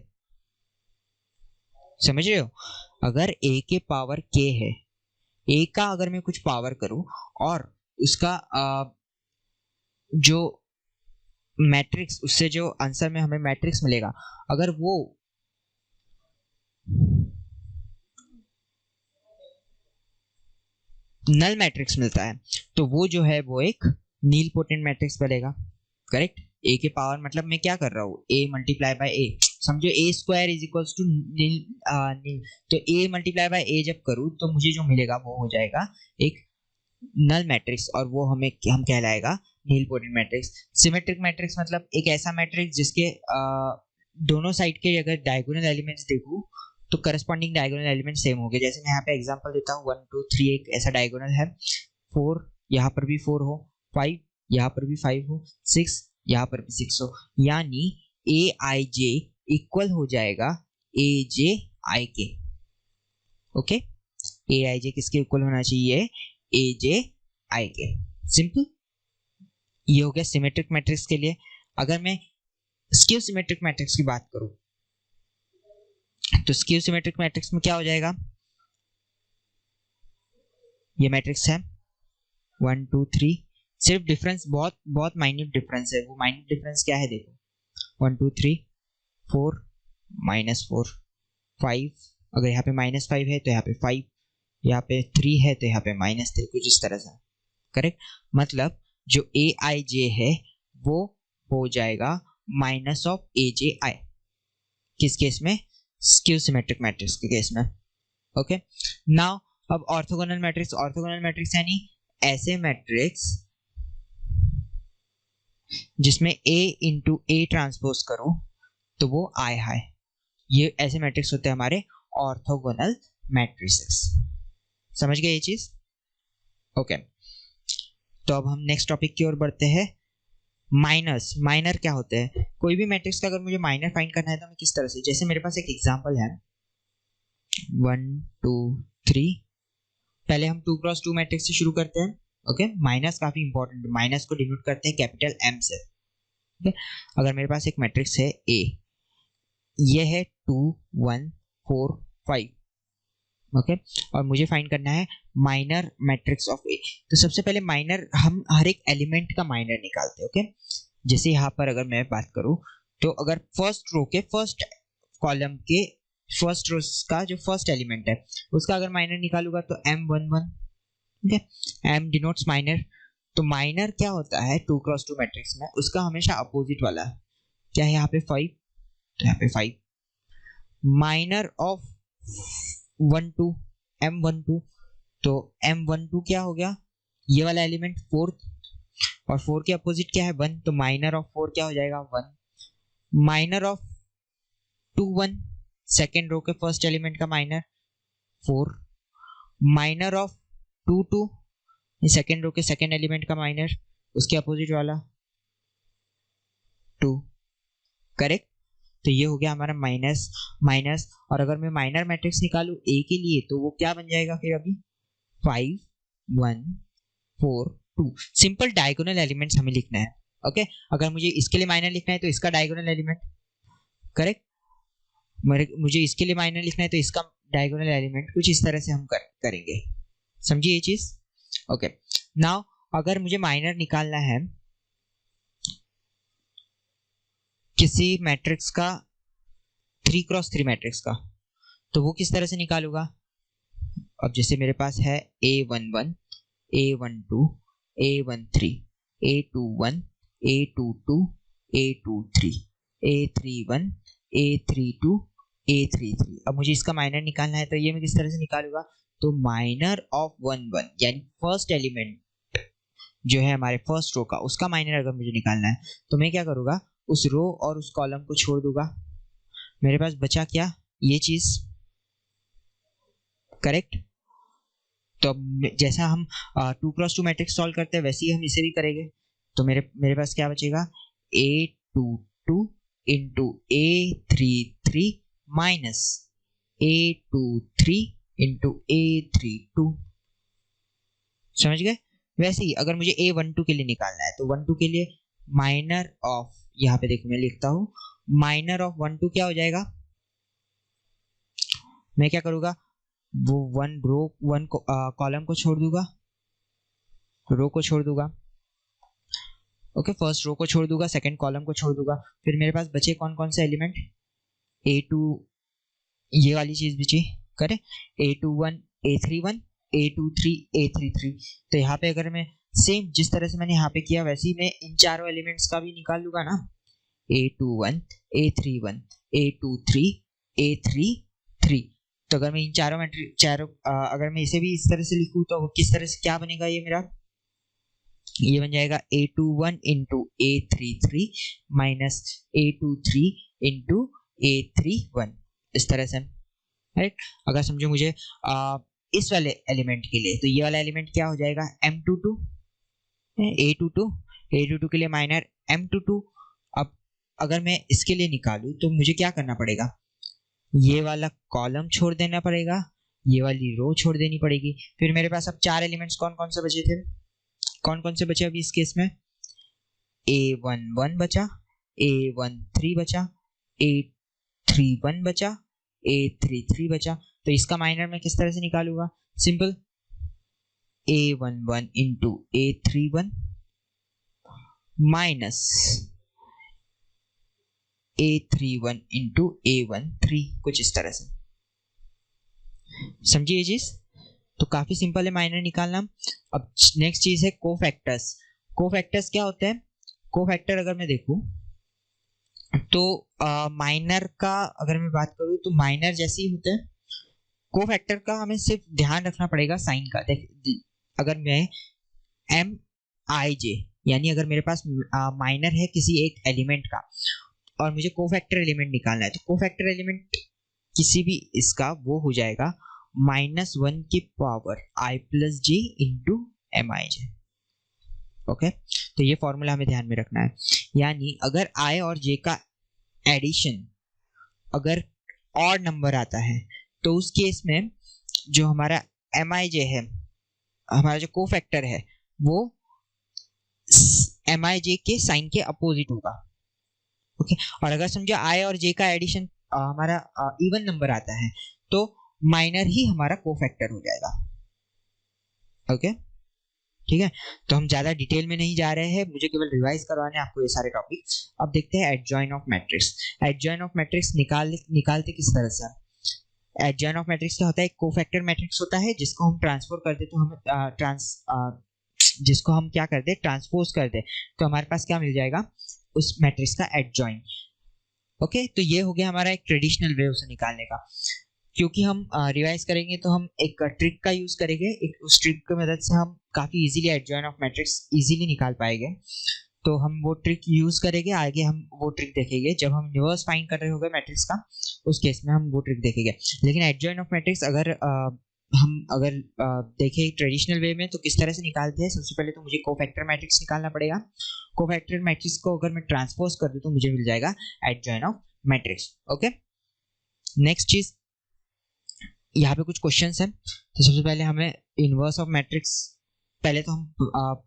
समझ रहे हो। अगर A के पावर K है, A का अगर मैं कुछ पावर करूं और उसका जो मैट्रिक्स, उससे जो आंसर में हमें मैट्रिक्स मिलेगा, अगर वो नल मैट्रिक्स मिलता है तो वो जो है वो एक नील पोटेंट मैट्रिक्स बनेगा, करेक्ट। A के पावर मतलब मैं क्या कर रहा हूँ, A × A, समझो A² = नील। तो A × A जब करूँ तो मुझे जो मिलेगा वो हो जाएगा एक नल मैट्रिक्स, और वो हम कहलाएगा नील पोटेंट मैट्रिक्स। सिमेट्रिक मैट्रिक्स मतलब एक ऐसा मैट्रिक्स जिसके दोनों साइड के अगर डायगोनल एलिमेंट्स देखूं तो करस्पॉन्डिंग डायगोनल एलिमेंट सेम हो गए। जैसे मैं यहाँ पे एग्जांपल देता हूँ 1 2 3 एक ऐसा डायगोनल है, 4 यहाँ पर भी 4 हो, 5 यहाँ पर भी 5 हो, 6 यहाँ पर भी 6 हो, यानी ए आई जे इक्वल हो जाएगा ए जे आई के। ओके, ए आई जे किसके इक्वल होना चाहिए? ए जे आई के। सिंपल, ये हो गया सिमेट्रिक मैट्रिक्स के लिए। अगर मैं स्क्यू सिमेट्रिक मैट्रिक्स की बात करूं तो स्क्यू सिमेट्रिक मैट्रिक्स में क्या हो जाएगा? ये मैट्रिक्स है 1 2 3, सिर्फ डिफरेंस बहुत बहुत माइन्यूट डिफरेंस है। वो माइन्यूट डिफरेंस क्या है देखो, 1 2 3 4 -4 5, अगर यहाँ पे -5 है तो यहाँ पे 5, यहाँ पे 3 है तो यहाँ पे -3, कुछ इस तरह से। करेक्ट, मतलब जो ए आई जे है वो हो जाएगा माइनस ऑफ ए जे आई। किस केस में? स्क्यू सिमेट्रिक मैट्रिक्स के केस में। ओके, नाउ अब ऑर्थोगोनल मैट्रिक्स। ऑर्थोगोनल मैट्रिक्स यानी ऐसे मैट्रिक्स जिसमें A इंटू ए ट्रांसपोज करो तो वो आई है। ये ऐसे मैट्रिक्स होते हैं हमारे ऑर्थोगोनल मैट्रिसेस। समझ गए ये चीज? ओके, तो अब हम नेक्स्ट टॉपिक की ओर बढ़ते हैं। माइनर्स। माइनर क्या होते हैं? कोई भी मैट्रिक्स का अगर मुझे माइनर फाइंड करना है तो मैं किस तरह से, जैसे मेरे पास एक एग्जांपल है 1 2 3, पहले हम 2 क्रॉस 2 मैट्रिक्स से शुरू करते हैं। ओके, माइनस काफी इंपॉर्टेंट है, माइनस को डिनोट करते हैं कैपिटल एम से। ओके, अगर मेरे पास एक मैट्रिक्स है ए, ये है 2 1 4 5। ओके, और मुझे फाइंड करना है माइनर मैट्रिक्स ऑफ ए। तो सबसे पहले माइनर, हम हर एक एलिमेंट का माइनर निकालते हैं। ओके, जैसे यहाँ पर अगर मैं बात करूँ तो अगर फर्स्ट रो के फर्स्ट कॉलम के फर्स्ट रो का जो फर्स्ट एलिमेंट है उसका अगर माइनर निकालूंगा तो M11। ठीक है, M डिनोट्स माइनर। तो माइनर क्या होता है 2 क्रॉस 2 मैट्रिक्स में? उसका हमेशा अपोजिट वाला। क्या है यहाँ पे 5, तो यहाँ पे 5। माइनर ऑफ 1 2 M12, तो M12 क्या हो गया? ये वाला एलिमेंट 4, और 4 के अपोजिट क्या है? 1, तो माइनर ऑफ 4 क्या हो जाएगा? 1। माइनर ऑफ 2 1, सेकेंड रो के फर्स्ट एलिमेंट का minor 4। Minor of 2 2, second row के सेकेंड एलिमेंट का माइनर, उसके अपोजिट वाला 2। करेक्ट, तो ये हो गया हमारा माइनस माइनस। और अगर मैं माइनर मैट्रिक्स निकालूं ए के लिए तो वो क्या बन जाएगा फिर? अभी 5 1 4 2। सिंपल डायगोनल एलिमेंट्स हमें लिखना है। ओके, अगर मुझे इसके लिए माइनर लिखना है तो इसका डायगोनल एलिमेंट। करेक्ट, मुझे इसके लिए माइनर लिखना है तो इसका डायगोनल एलिमेंट। कुछ इस तरह से हम करेंगे। समझिए ये चीज? ओके, नाउ अगर मुझे माइनर निकालना है किसी मैट्रिक्स का, 3 क्रॉस 3 मैट्रिक्स का, तो वो किस तरह से निकालूंगा? अब जैसे मेरे पास है A11 A12 A13 A21 A22 A23 A31 A32 A33। अब मुझे इसका माइनर निकालना है तो ये मैं किस तरह से निकालूंगा? तो माइनर ऑफ 1 1, यानी फर्स्ट एलिमेंट जो है हमारे फर्स्ट रो का, उसका माइनर अगर मुझे निकालना है तो मैं क्या करूंगा? उस रो और उस कॉलम को छोड़ दूंगा। मेरे पास बचा क्या? ये चीज। करेक्ट, तो जैसा हम 2 क्रॉस 2 मैट्रिक्स सॉल्व करते हैं वैसे ही हम इसे भी करेंगे। तो मेरे पास क्या बचेगा? A22 into A33 minus A23 into A32। समझ गए? वैसे ही अगर मुझे A12 के लिए निकालना है तो 12 के लिए माइनर ऑफ, यहाँ पे देखो मैं लिखता हूं, माइनर ऑफ 12 क्या हो जाएगा? मैं क्या करूंगा? वो 1 रो 1 कॉलम को छोड़ दूंगा, रो को छोड़ दूंगा। ओके, फर्स्ट रो को छोड़ दूंगा, सेकंड कॉलम को छोड़ दूंगा। फिर मेरे पास बचे कौन कौन से एलिमेंट? A2, ये वाली चीज बची। करें, A21 A31 A23 A33। तो यहाँ पे अगर मैं सेम जिस तरह से मैंने यहाँ पे किया वैसे ही मैं इन चारों एलिमेंट्स का भी निकाल लूंगा ना। A21 A31 A23 A33। तो अगर मैं इन चारों अगर मैं इसे भी इस तरह से लिखूं तो किस तरह से क्या बनेगा ये मेरा? ये बन जाएगा A21 into A33 minus A23 into A31, इस तरह से, राइट। अगर समझो मुझे इस वाले एलिमेंट के लिए, तो ये वाला एलिमेंट क्या हो जाएगा, M22, A22 के लिए माइनर M22। अब अगर मैं इसके लिए निकालूं तो मुझे क्या करना पड़ेगा, ये वाला कॉलम छोड़ देना पड़ेगा, ये वाली रो छोड़ देनी पड़ेगी। फिर मेरे पास अब 4 एलिमेंट्स कौन कौन से बचे थे, कौन कौन से बचे अभी इस केस में, A11 बचा, A13 बचा, A31 बचा, A33 बचा। तो इसका माइनर मैं किस तरह से निकालूंगा, simple, A11 into A31 minus A31 into A13, कुछ इस तरह से, समझिए ये चीज। तो काफी सिंपल है माइनर निकालना। अब नेक्स्ट चीज है कोफैक्टर्स। कोफैक्टर्स क्या होते हैं, कोफैक्टर अगर मैं देखूं तो माइनर का अगर मैं बात करूं तो माइनर जैसे ही होते हैं। कोफैक्टर का हमें सिर्फ ध्यान रखना पड़ेगा साइन का। अगर मैं MIJ, यानी अगर मेरे पास माइनर है किसी एक एलिमेंट का और मुझे कोफैक्टर एलिमेंट निकालना है, तो कोफैक्टर एलिमेंट किसी भी इसका वो हो जाएगा -1 की power I+J into MIJ। Okay, तो ये फॉर्मूला हमें ध्यान में रखना है। यानी अगर I और J का एडिशन अगर ऑड नंबर आता है तो उस केस में जो हमारा MIJ है, हमारा जो कोफैक्टर है, वो MIJ के साइन के अपोजिट होगा। ओके, और अगर समझो I और J का एडिशन हमारा इवन नंबर आता है तो माइनर ही हमारा कोफैक्टर हो जाएगा। ओके, ठीक है। तो हम ज्यादा डिटेल में नहीं जा रहे हैं, मुझे केवल रिवाइज करवाने हैं आपको ये सारे टॉपिक। अब देखते हैं adjoin of matrix. Adjoin of matrix निकालते किस तरह से। एडजॉइन ऑफ मैट्रिक्स क्या होता है, एक कोफैक्टर मैट्रिक्स होता है जिसको हम ट्रांसफर कर दे तो हमें जिसको हम क्या कर दे, ट्रांसपोज कर दे, तो हमारे पास क्या मिल जाएगा, उस मैट्रिक्स का एडजॉइन। ओके, तो ये हो गया हमारा एक ट्रेडिशनल वे उसे निकालने का। क्योंकि हम रिवाइज करेंगे तो हम एक ट्रिक का यूज करेंगे, उस ट्रिक की मदद से हम काफी easily adjoin of matrix easily निकाल पाएंगे। तो हम वो ट्रिक यूज करेंगे, आगे हम वो ट्रिक देखेंगे जब हम इनवर्स फाइंड कर रहे होंगे मैट्रिक्स का, उस केस में हम वो ट्रिक देखेंगे। लेकिन एडजॉइन ऑफ मैट्रिक्स अगर हम देखें ट्रेडिशनल वे में तो किस तरह से निकालते हैं। सबसे पहले तो मुझे कोफैक्टर मैट्रिक्स निकालना पड़ेगा। कोफैक्टर मैट्रिक्स को अगर मैं ट्रांसपोज कर दूं तो मुझे मिल जाएगा adjoin of matrix. Okay, next चीज, यहाँ पे कुछ क्वेश्चंस हैं। तो सबसे पहले हमें इनवर्स ऑफ मैट्रिक्स, पहले तो हम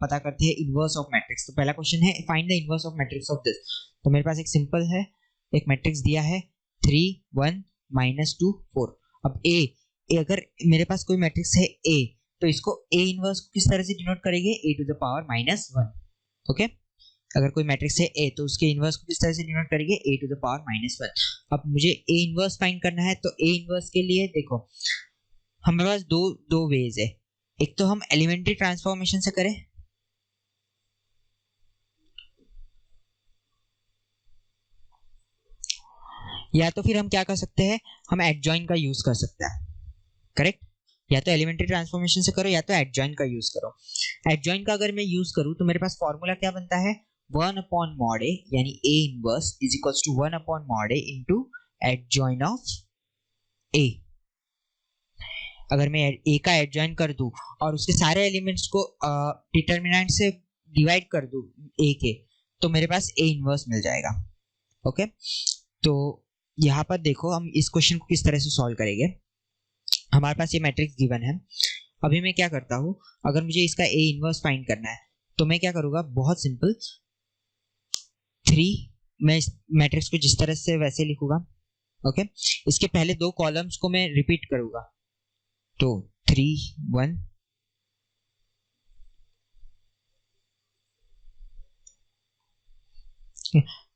पता करते हैं इनवर्स ऑफ मैट्रिक्स। तो पहला क्वेश्चन है find the inverse of matrix of this. तो मेरे पास एक सिंपल है, एक मैट्रिक्स दिया है 3 1 -2 4। अब ए अगर मेरे पास कोई मैट्रिक्स है A, तो इसको A इनवर्स को किस तरह से डिनोट करेंगे, A⁻⁻1। ओके, अगर कोई मैट्रिक्स है A तो उसके इनवर्स को किस तरह से डिनोट करेंगे, A⁻⁻1। अब मुझे A इनवर्स फाइंड करना है, तो A इनवर्स के लिए देखो हमारे पास दो वेज है। एक तो हम एलिमेंट्री ट्रांसफॉर्मेशन से करें, या तो फिर हम क्या कर सकते हैं, हम एडजॉइन का यूज कर सकते हैं। करेक्ट, या तो एलिमेंट्री ट्रांसफॉर्मेशन से करो या तो एडजॉइन का यूज करो। एडजॉइन का अगर मैं यूज करूं तो मेरे पास फॉर्मूला क्या बनता है, 1/mod A, यानी A inverse is equals to 1/mod A into adjoint of A। अगर मैं A का एडजॉइन कर दूं और उसके सारे एलिमेंट्स को डिटरमिनेंट से डिवाइड कर दूं A के, तो मेरे पास A इनवर्स मिल जाएगा। ओके, तो यहाँ पर देखो हम इस क्वेश्चन को किस तरह से सॉल्व करेंगे। हमारे पास ये मैट्रिक्स गिवन है। अभी मैं क्या करता हूँ, अगर मुझे इसका A इनवर्स फाइंड करना है तो मैं क्या करूँगा, बहुत सिंपल, 3, मैं इस मैट्रिक्स को जिस तरह से वैसे लिखूंगा। ओके, इसके पहले 2 कॉलम्स को मैं रिपीट करूंगा, तो 3 1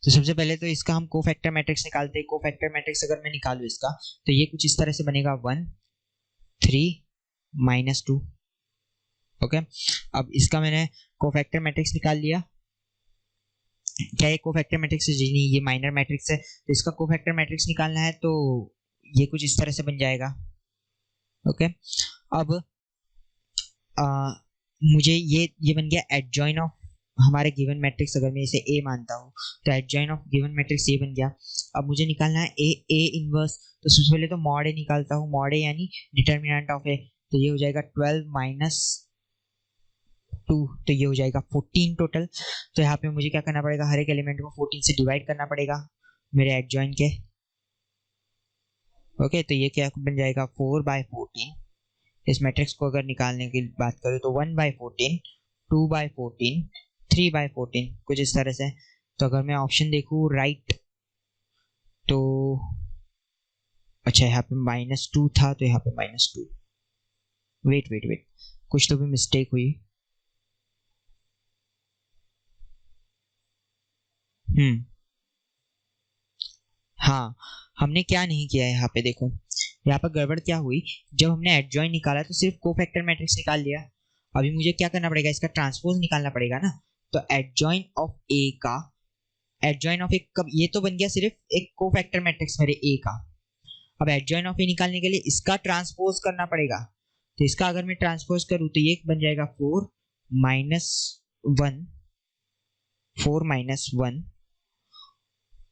तो सबसे पहले तो इसका हम कोफैक्टर मैट्रिक्स निकालते हैं। कोफैक्टर मैट्रिक्स अगर मैं निकालूं इसका, तो ये कुछ इस तरह से बनेगा 1 3 -2। ओके, अब इसका मैंने कोफैक्टर मैट्रिक्स निकाल लिया। क्या ये कोफैक्टर मैट्रिक्स है, जी नहीं, ये माइनर मैट्रिक्स है। तो इसका कोफैक्टर मैट्रिक्स निकालना है तो ये कुछ इस तरह से बन जाएगा। ओके, अब मुझे ये बन गया एडजॉइन ऑफ हमारे गिवन मैट्रिक्स। अगर मैं इसे ए मानता हूँ तो एडजॉइन ऑफ गिवन मैट्रिक्स ये बन गया। अब मुझे निकालना है ए इनवर्स। तो सबसे पहले तो मॉड ए निकालता हूँ, मॉड ए यानी डिटर्मिनेंट ऑफ ए। तो ये हो जाएगा 12 माइनस 2, तो ये हो जाएगा 14 टोटल। तो यहाँ पे मुझे क्या करना पड़ेगा, हर एक एलिमेंट को 14 से डिवाइड करना पड़ेगा मेरे एडजॉइन के। ओके, तो ये क्या बन जाएगा 4/14। इस मैट्रिक्स को अगर निकालने की बात करूँ तो 1/14, 2/14, 3/14, कुछ इस तरह से। तो अगर मैं ऑप्शन देखूँ राइट तो अच्छा यहाँ पे -2 था, तो यहाँ पे -2। वेट कुछ तो भी मिस्टेक हुई। हाँ, हमने क्या नहीं किया है यहाँ पे, देखो यहाँ पर गड़बड़ क्या हुई। जब हमने एडजॉइन निकाला तो सिर्फ कोफैक्टर मैट्रिक्स निकाल लिया। अभी मुझे क्या करना पड़ेगा, इसका ट्रांसपोज निकालना पड़ेगा ना। तो एडजॉइन ऑफ ए का, एडजॉइन ऑफ ए कब, ये तो बन गया सिर्फ एक कोफैक्टर मैट्रिक्स मेरे ए का। अब एडजॉइन ऑफ ए निकालने के लिए इसका ट्रांसपोज करना पड़ेगा। तो इसका अगर मैं ट्रांसपोज करूँ तो ये बन जाएगा 4 - 1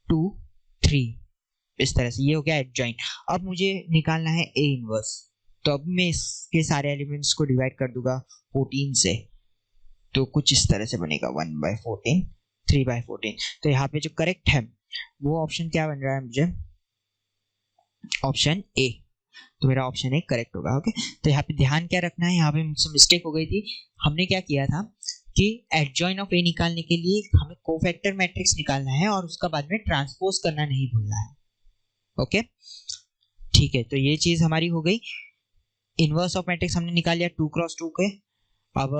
2 3, इस तरह से। ये हो गया एडजॉइन। अब मुझे निकालना है ए इनवर्स। तो अब मैं इसके सारे एलिमेंट्स को डिवाइड कर दूंगा 14 से। तो कुछ इस तरह से बनेगा 1/14, 3/14। तो यहाँ पे जो करेक्ट है वो ऑप्शन क्या बन रहा है मुझे, ऑप्शन ए। तो मेरा ऑप्शन ए करेक्ट होगा। ओके, तो यहाँ पे ध्यान क्या रखना है, यहाँ पे मुझसे मिस्टेक हो गई थी। हमने क्या किया था कि एडजॉइन ऑफ ए निकालने के लिए हमें कोफैक्टर मैट्रिक्स निकालना है और उसका बाद में ट्रांसपोज करना नहीं भूलना है। ओके, ठीक है, तो ये चीज हमारी हो गई। इनवर्स ऑफ मैट्रिक्स हमने निकाल लिया 2x2 के। अब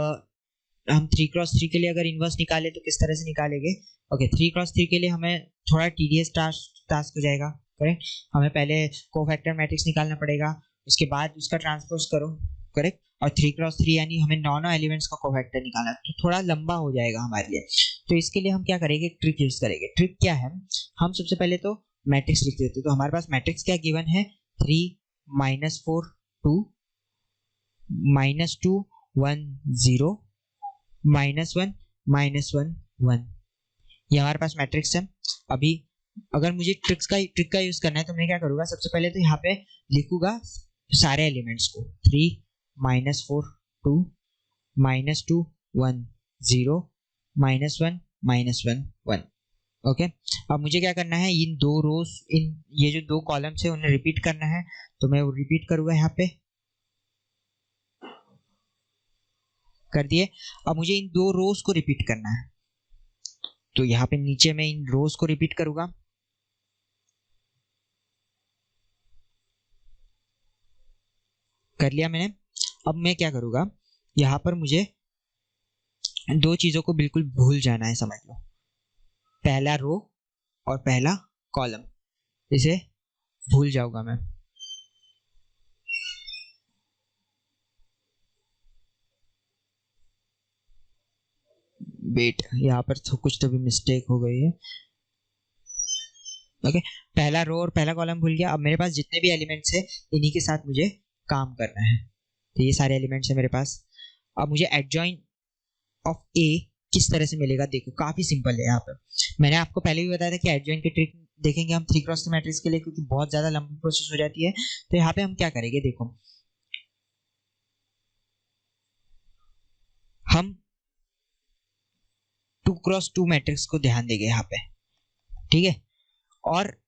हम 3x3 के लिए अगर इनवर्स निकाले तो किस तरह से निकालेंगे। ओके, 3x3 के लिए हमें थोड़ा टीडियस टास्क हो जाएगा। करेक्ट, हमें पहले कोफैक्टर मैट्रिक्स निकालना पड़ेगा, उसके बाद उसका ट्रांसपोज करो। करेक्ट, और 3x3 यानी हमें दोनों एलिमेंट्स का कोफैक्टर निकालना, तो थोड़ा लंबा हो जाएगा हमारे लिए। तो इसके लिए हम क्या करेंगे, ट्रिक यूज करेंगे। ट्रिक क्या है, हम सबसे पहले तो मैट्रिक्स लिख देते। तो हमारे पास मैट्रिक्स क्या गिवन है, 3 -4 2 -2 1 0 -1 -1 1। ये हमारे पास मैट्रिक्स है। अभी अगर मुझे ट्रिक का यूज करना है तो मैं क्या करूंगा, सबसे पहले तो यहाँ पे लिखूंगा सारे एलिमेंट्स को। 3 -4 2 -2 1 0 -1 -1 1। ओके, अब मुझे क्या करना है, इन दो रोज, इन ये जो दो कॉलम्स है उन्हें रिपीट करना है। तो मैं वो रिपीट करूंगा, यहाँ पे कर दिए। अब मुझे इन दो रोज को रिपीट करना है, तो यहाँ पे नीचे मैं इन रोज को रिपीट करूंगा। कर लिया मैंने। अब मैं क्या करूंगा, यहाँ पर मुझे दो चीजों को बिल्कुल भूल जाना है, समझ लो। पहला रो और पहला कॉलम, इसे भूल जाऊंगा मैं। वेट, यहाँ पर तो कुछ तो भी मिस्टेक हो गई है। ओके, पहला रो और पहला कॉलम भूल गया। अब मेरे पास जितने भी एलिमेंट्स है इन्हीं के साथ मुझे काम करना है। तो ये सारे एलिमेंट्स है मेरे पास। अब मुझे एडजॉइन ऑफ ए किस तरह से मिलेगा, देखो काफी सिंपल है। यहाँ पर मैंने आपको पहले भी बताया था कि एडजॉइन की ट्रिक देखेंगे हम 3x3 मैट्रिक्स के लिए, क्योंकि बहुत ज्यादा लंबी प्रोसेस हो जाती है। तो यहाँ पे हम क्या करेंगे, देखो हम 2x2 मैट्रिक्स को ध्यान देंगे यहाँ पे, ठीक है, और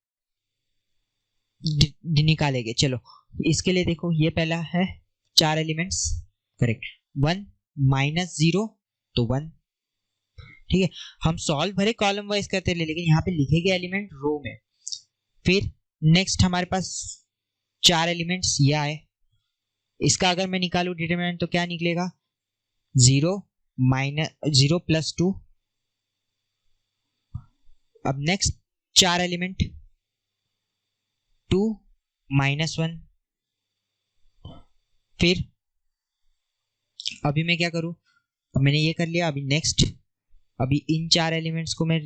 निकालेंगे। चलो इसके लिए देखो, ये पहला है 4 एलिमेंट्स। करेक्ट, 1 -0 तो 1। ठीक है, हम सॉल्व भरे कॉलम वाइज करते रहे, लेकिन यहाँ पे लिखेंगे एलिमेंट रो में। फिर नेक्स्ट हमारे पास 4 एलिमेंट्स ये आए, इसका अगर मैं निकालू डिटरमिनेंट तो क्या निकलेगा, 0 + 2। अब नेक्स्ट 4 एलिमेंट 2 -1। फिर अभी मैं क्या करूं, अब मैंने ये कर लिया। अभी नेक्स्ट, अभी इन 4 एलिमेंट्स को मैं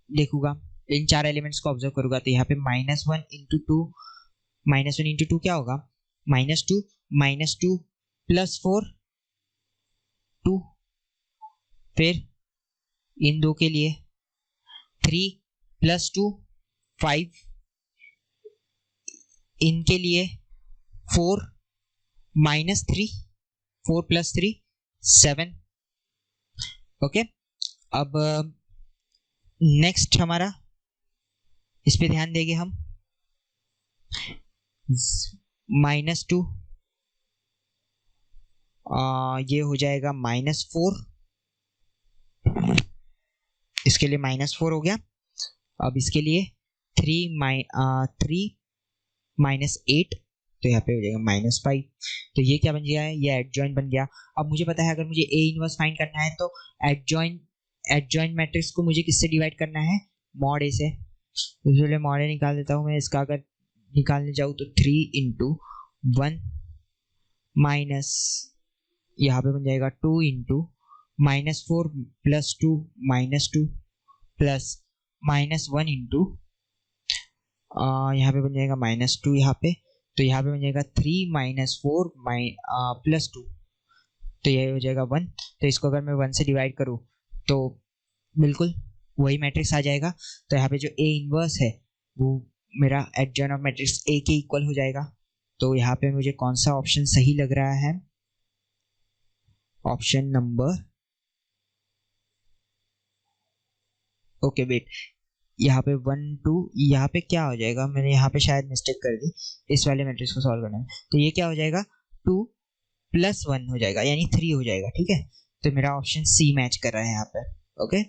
देखूंगा, इन 4 एलिमेंट्स को ऑब्जर्व करूंगा। तो यहाँ पे -1 × 2, -1 × 2 क्या होगा, -2 + 4 2, फिर इन दो के लिए 3 + 2 5, इनके लिए 4 - 3, 4 + 3 7। ओके, अब नेक्स्ट हमारा इस पे ध्यान देंगे हम। -2 ये हो जाएगा -4, इसके लिए -4 हो गया। अब इसके लिए 3 -8, तो यहाँ पे हो जाएगा -5। तो ये क्या बन गया है, ये एडजॉइंट बन गया। अब मुझे पता है अगर मुझे ए इनवर्स फाइंड करना है तो एडजॉइंट मैट्रिक्स को मुझे किससे डिवाइड करना है, मॉड ए से। इसलिए मॉड ए निकाल देता हूँ मैं। इसका अगर निकालने जाऊँ तो 3 × 1 माइनस, यहाँ पे बन जाएगा 2 × -4 + 2 -2 प्लस -1 × यहाँ पे बन जाएगा -2 यहाँ पे, तो यहाँ पे बन जाएगा 3 - 4 + 2, तो ये हो जाएगा 1। तो इसको अगर मैं 1 से डिवाइड करूँ तो बिल्कुल वही मैट्रिक्स आ जाएगा। तो यहाँ पे जो ए इनवर्स है वो मेरा एडजॉइंट ऑफ मैट्रिक्स ए के इक्वल हो जाएगा। तो यहाँ पे मुझे कौन सा ऑप्शन सही लग रहा है, ऑप्शन नंबर, ओके वेट, यहाँ पे 1 2, यहाँ पे क्या हो जाएगा, मैंने यहाँ पे शायद मिस्टेक कर दी इस वाले मैट्रिक्स को सॉल्व करने में। तो ये क्या हो जाएगा, 2 + 1 हो जाएगा, यानी 3 हो जाएगा। ठीक है, तो मेरा ऑप्शन सी मैच कर रहा है यहाँ पे। ओके,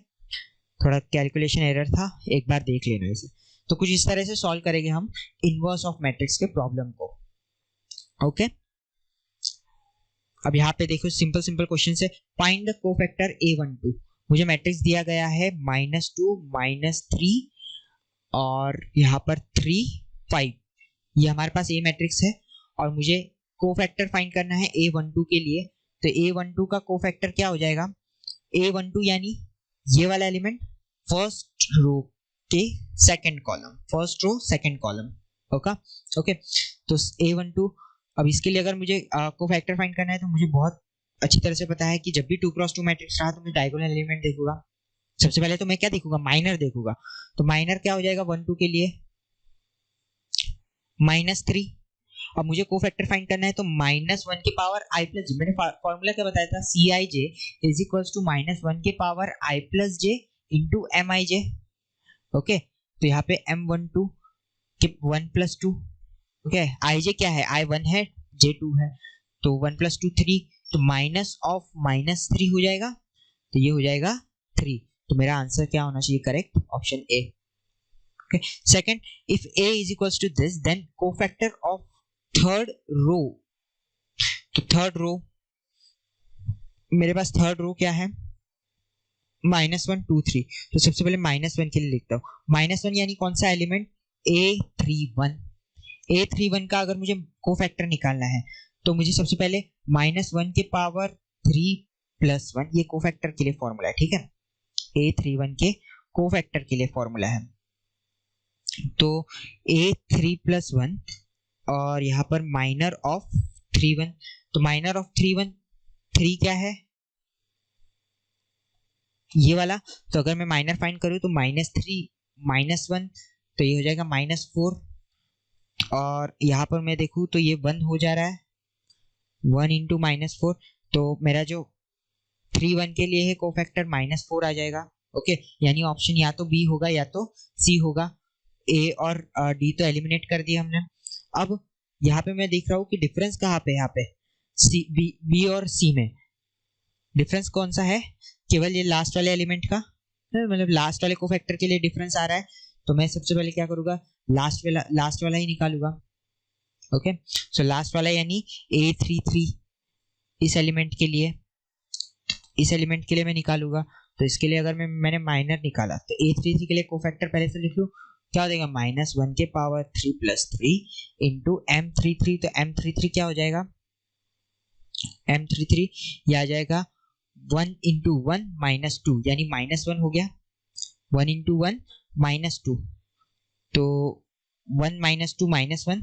थोड़ा कैलकुलेशन एरर था, एक बार देख लेना इसे। तो कुछ इस तरह से सॉल्व करेंगे हम इनवर्स ऑफ मैट्रिक्स के प्रॉब्लम को। ओके, अब यहाँ पे देखो सिंपल क्वेश्चन से, फाइंड द कोफैक्टर A12। मुझे मैट्रिक्स दिया गया है -2 -3 और यहाँ पर 3 5, ये हमारे पास ए मैट्रिक्स है और मुझे कोफैक्टर फाइंड करना है A12 के लिए। तो A12 का कोफैक्टर क्या हो जाएगा, A12 यानी ये वाला एलिमेंट फर्स्ट रो के second column, first row second column. Okay, तो A12, अब इसके लिए अगर मुझे कोफैक्टर फाइंड करना है तो मुझे बहुत अच्छी तरह से पता है कि जब भी 2 × 2 मैट्रिक्स रहा तो मैं डायगोनल एलिमेंट देखूंगा। सबसे पहले तो मैं क्या देखूंगा, माइनर देखूंगा। तो माइनर क्या हो जाएगा 1 2 के लिए, -3। अब मुझे कोफैक्टर फाइंड करना है तो -1 के पावर i + j, मैंने फॉर्मूला क्या बताया था, Cij = -1 के power i + j × Mij। Okay, तो यहाँ पे M12 के 1 + 2, ओके, Ij क्या है, I1 है, J2 है, तो 1 + 2 3, तो -3 हो जाएगा, तो ये हो जाएगा 3। तो मेरा आंसर क्या होना चाहिए, correct, option A. Okay, second, if a = this then cofactor of third row. तो थर्ड रो, मेरे पास थर्ड रो क्या है, -1 2 3। तो सबसे पहले -1 के लिए लिखता हूँ, -1 यानी कौन सा एलिमेंट, A31। A31 का अगर मुझे कोफैक्टर निकालना है तो मुझे सबसे पहले -1 के पावर 3 + 1, ये कोफैक्टर के लिए फॉर्मूला है। ठीक है, A31 के कोफैक्टर के लिए फॉर्मूला है। तो A3 + 1 और यहाँ पर माइनर ऑफ 31, तो माइनर ऑफ 31 3 क्या है, ये वाला। तो अगर मैं माइनर फाइंड करूँ तो -3 -1, तो ये हो जाएगा -4, और यहाँ पर मैं देखूँ तो ये 1 हो जा रहा है, 1 × -4, तो मेरा जो 31 के लिए है कोफैक्टर -4 आ जाएगा। ओके, यानी ऑप्शन या तो बी होगा या तो सी होगा। ए और डी तो एलिमिनेट कर दिया हमने। अब यहाँ पे मैं देख रहा हूँ कि डिफरेंस कहाँ पे, यहाँ पे सी बी और सी में डिफरेंस कौन सा है, केवल ये लास्ट वाले एलिमेंट का, मतलब लास्ट वाले कोफैक्टर के लिए डिफरेंस आ रहा है। तो मैं सबसे पहले क्या करूंगा, लास्ट वाला ही निकालूंगा। ओके, सो लास्ट वाला यानी A33, इस एलिमेंट के लिए मैं निकालूंगा। तो इसके लिए अगर मैंने माइनर निकाला तो A33 के लिए कोफैक्टर पहले से लिख लूं, क्या हो जाएगा, -1 के पावर 3 + 3 × M33। तो M33 क्या हो जाएगा, M33 ये आ जाएगा 1 × 1 - 2, यानी -1 हो गया, 1 × 1 - 2, तो 1 - 2 -1।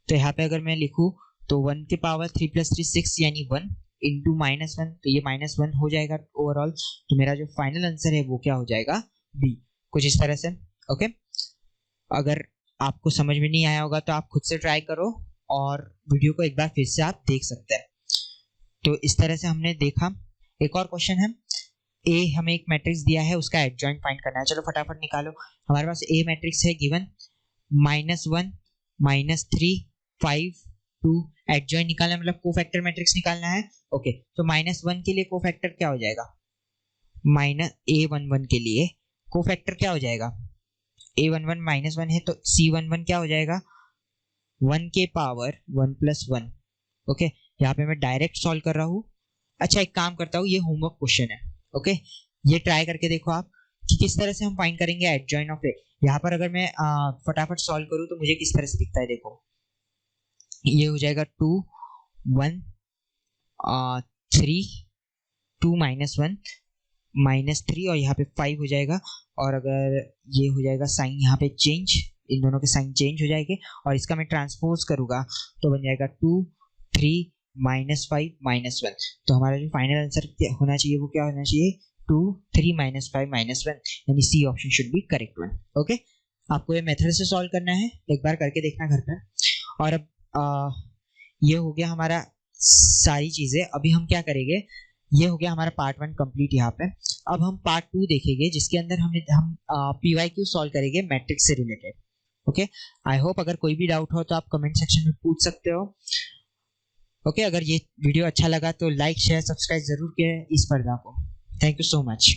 तो यहाँ पे अगर मैं लिखूं तो 1 के पावर 3 + 3 6, यानी 1 इंटू -1, तो ये -1 हो जाएगा ओवरऑल। तो मेरा जो फाइनल आंसर है वो क्या हो जाएगा, बी। कुछ इस तरह से। ओके, अगर आपको समझ में नहीं आया होगा तो आप खुद से ट्राई करो और वीडियो को एक बार फिर से आप देख सकते हैं। तो इस तरह से हमने देखा। एक और क्वेश्चन है, ए हमें एक मैट्रिक्स दिया है, उसका एडजॉइंट फाइंड करना है। चलो फटाफट निकालो। हमारे पास ए मैट्रिक्स है गिवन -1 -3 5 2। एडजॉइंट निकालना है मतलब कोफैक्टर मैट्रिक्स निकालना है। ओके, तो -1 के लिए कोफैक्टर क्या हो जाएगा, -A11 के लिए कोफैक्टर क्या हो जाएगा, A11 -1 है तो C11 क्या हो जाएगा, 1 के पावर 1 + 1। ओके, यहाँ पे मैं डायरेक्ट सॉल्व कर रहा हूँ। अच्छा, एक काम करता हूँ, ये होमवर्क क्वेश्चन है। ओके, ये ट्राई करके देखो आप कि किस तरह से हम फाइंड करेंगे एडजॉइन ऑफ ए। यहाँ पर अगर मैं फटाफट सॉल्व करूँ तो मुझे किस तरह से दिखता है, देखो ये हो जाएगा 2 1 3 2 -1 -3 और यहाँ पे 5 हो जाएगा। और अगर ये हो जाएगा साइन यहाँ पे चेंज, इन दोनों के साइन चेंज हो जाएंगे और इसका मैं ट्रांसपोज करूंगा तो बन जाएगा 2 3 -5 -1। तो हमारा जो फाइनल आंसर होना चाहिए वो क्या होना चाहिए, 2 3 -5 -1, यानी C option should be correct one. Okay, आपको ये मेथड से सॉल्व करना है, एक बार करके देखना घर पर। और अब ये हो गया हमारा सारी चीजें। अभी हम क्या करेंगे, ये हो गया हमारा पार्ट 1 कंप्लीट यहाँ पे। अब हम पार्ट 2 देखेंगे जिसके अंदर हम PYQ सॉल्व करेंगे मैट्रिक्स से रिलेटेड। ओके, आई होप अगर कोई भी डाउट हो तो आप कमेंट सेक्शन में पूछ सकते हो। ओके, अगर ये वीडियो अच्छा लगा तो लाइक शेयर सब्सक्राइब जरूर करें इस पर्दा को। Thank you so much.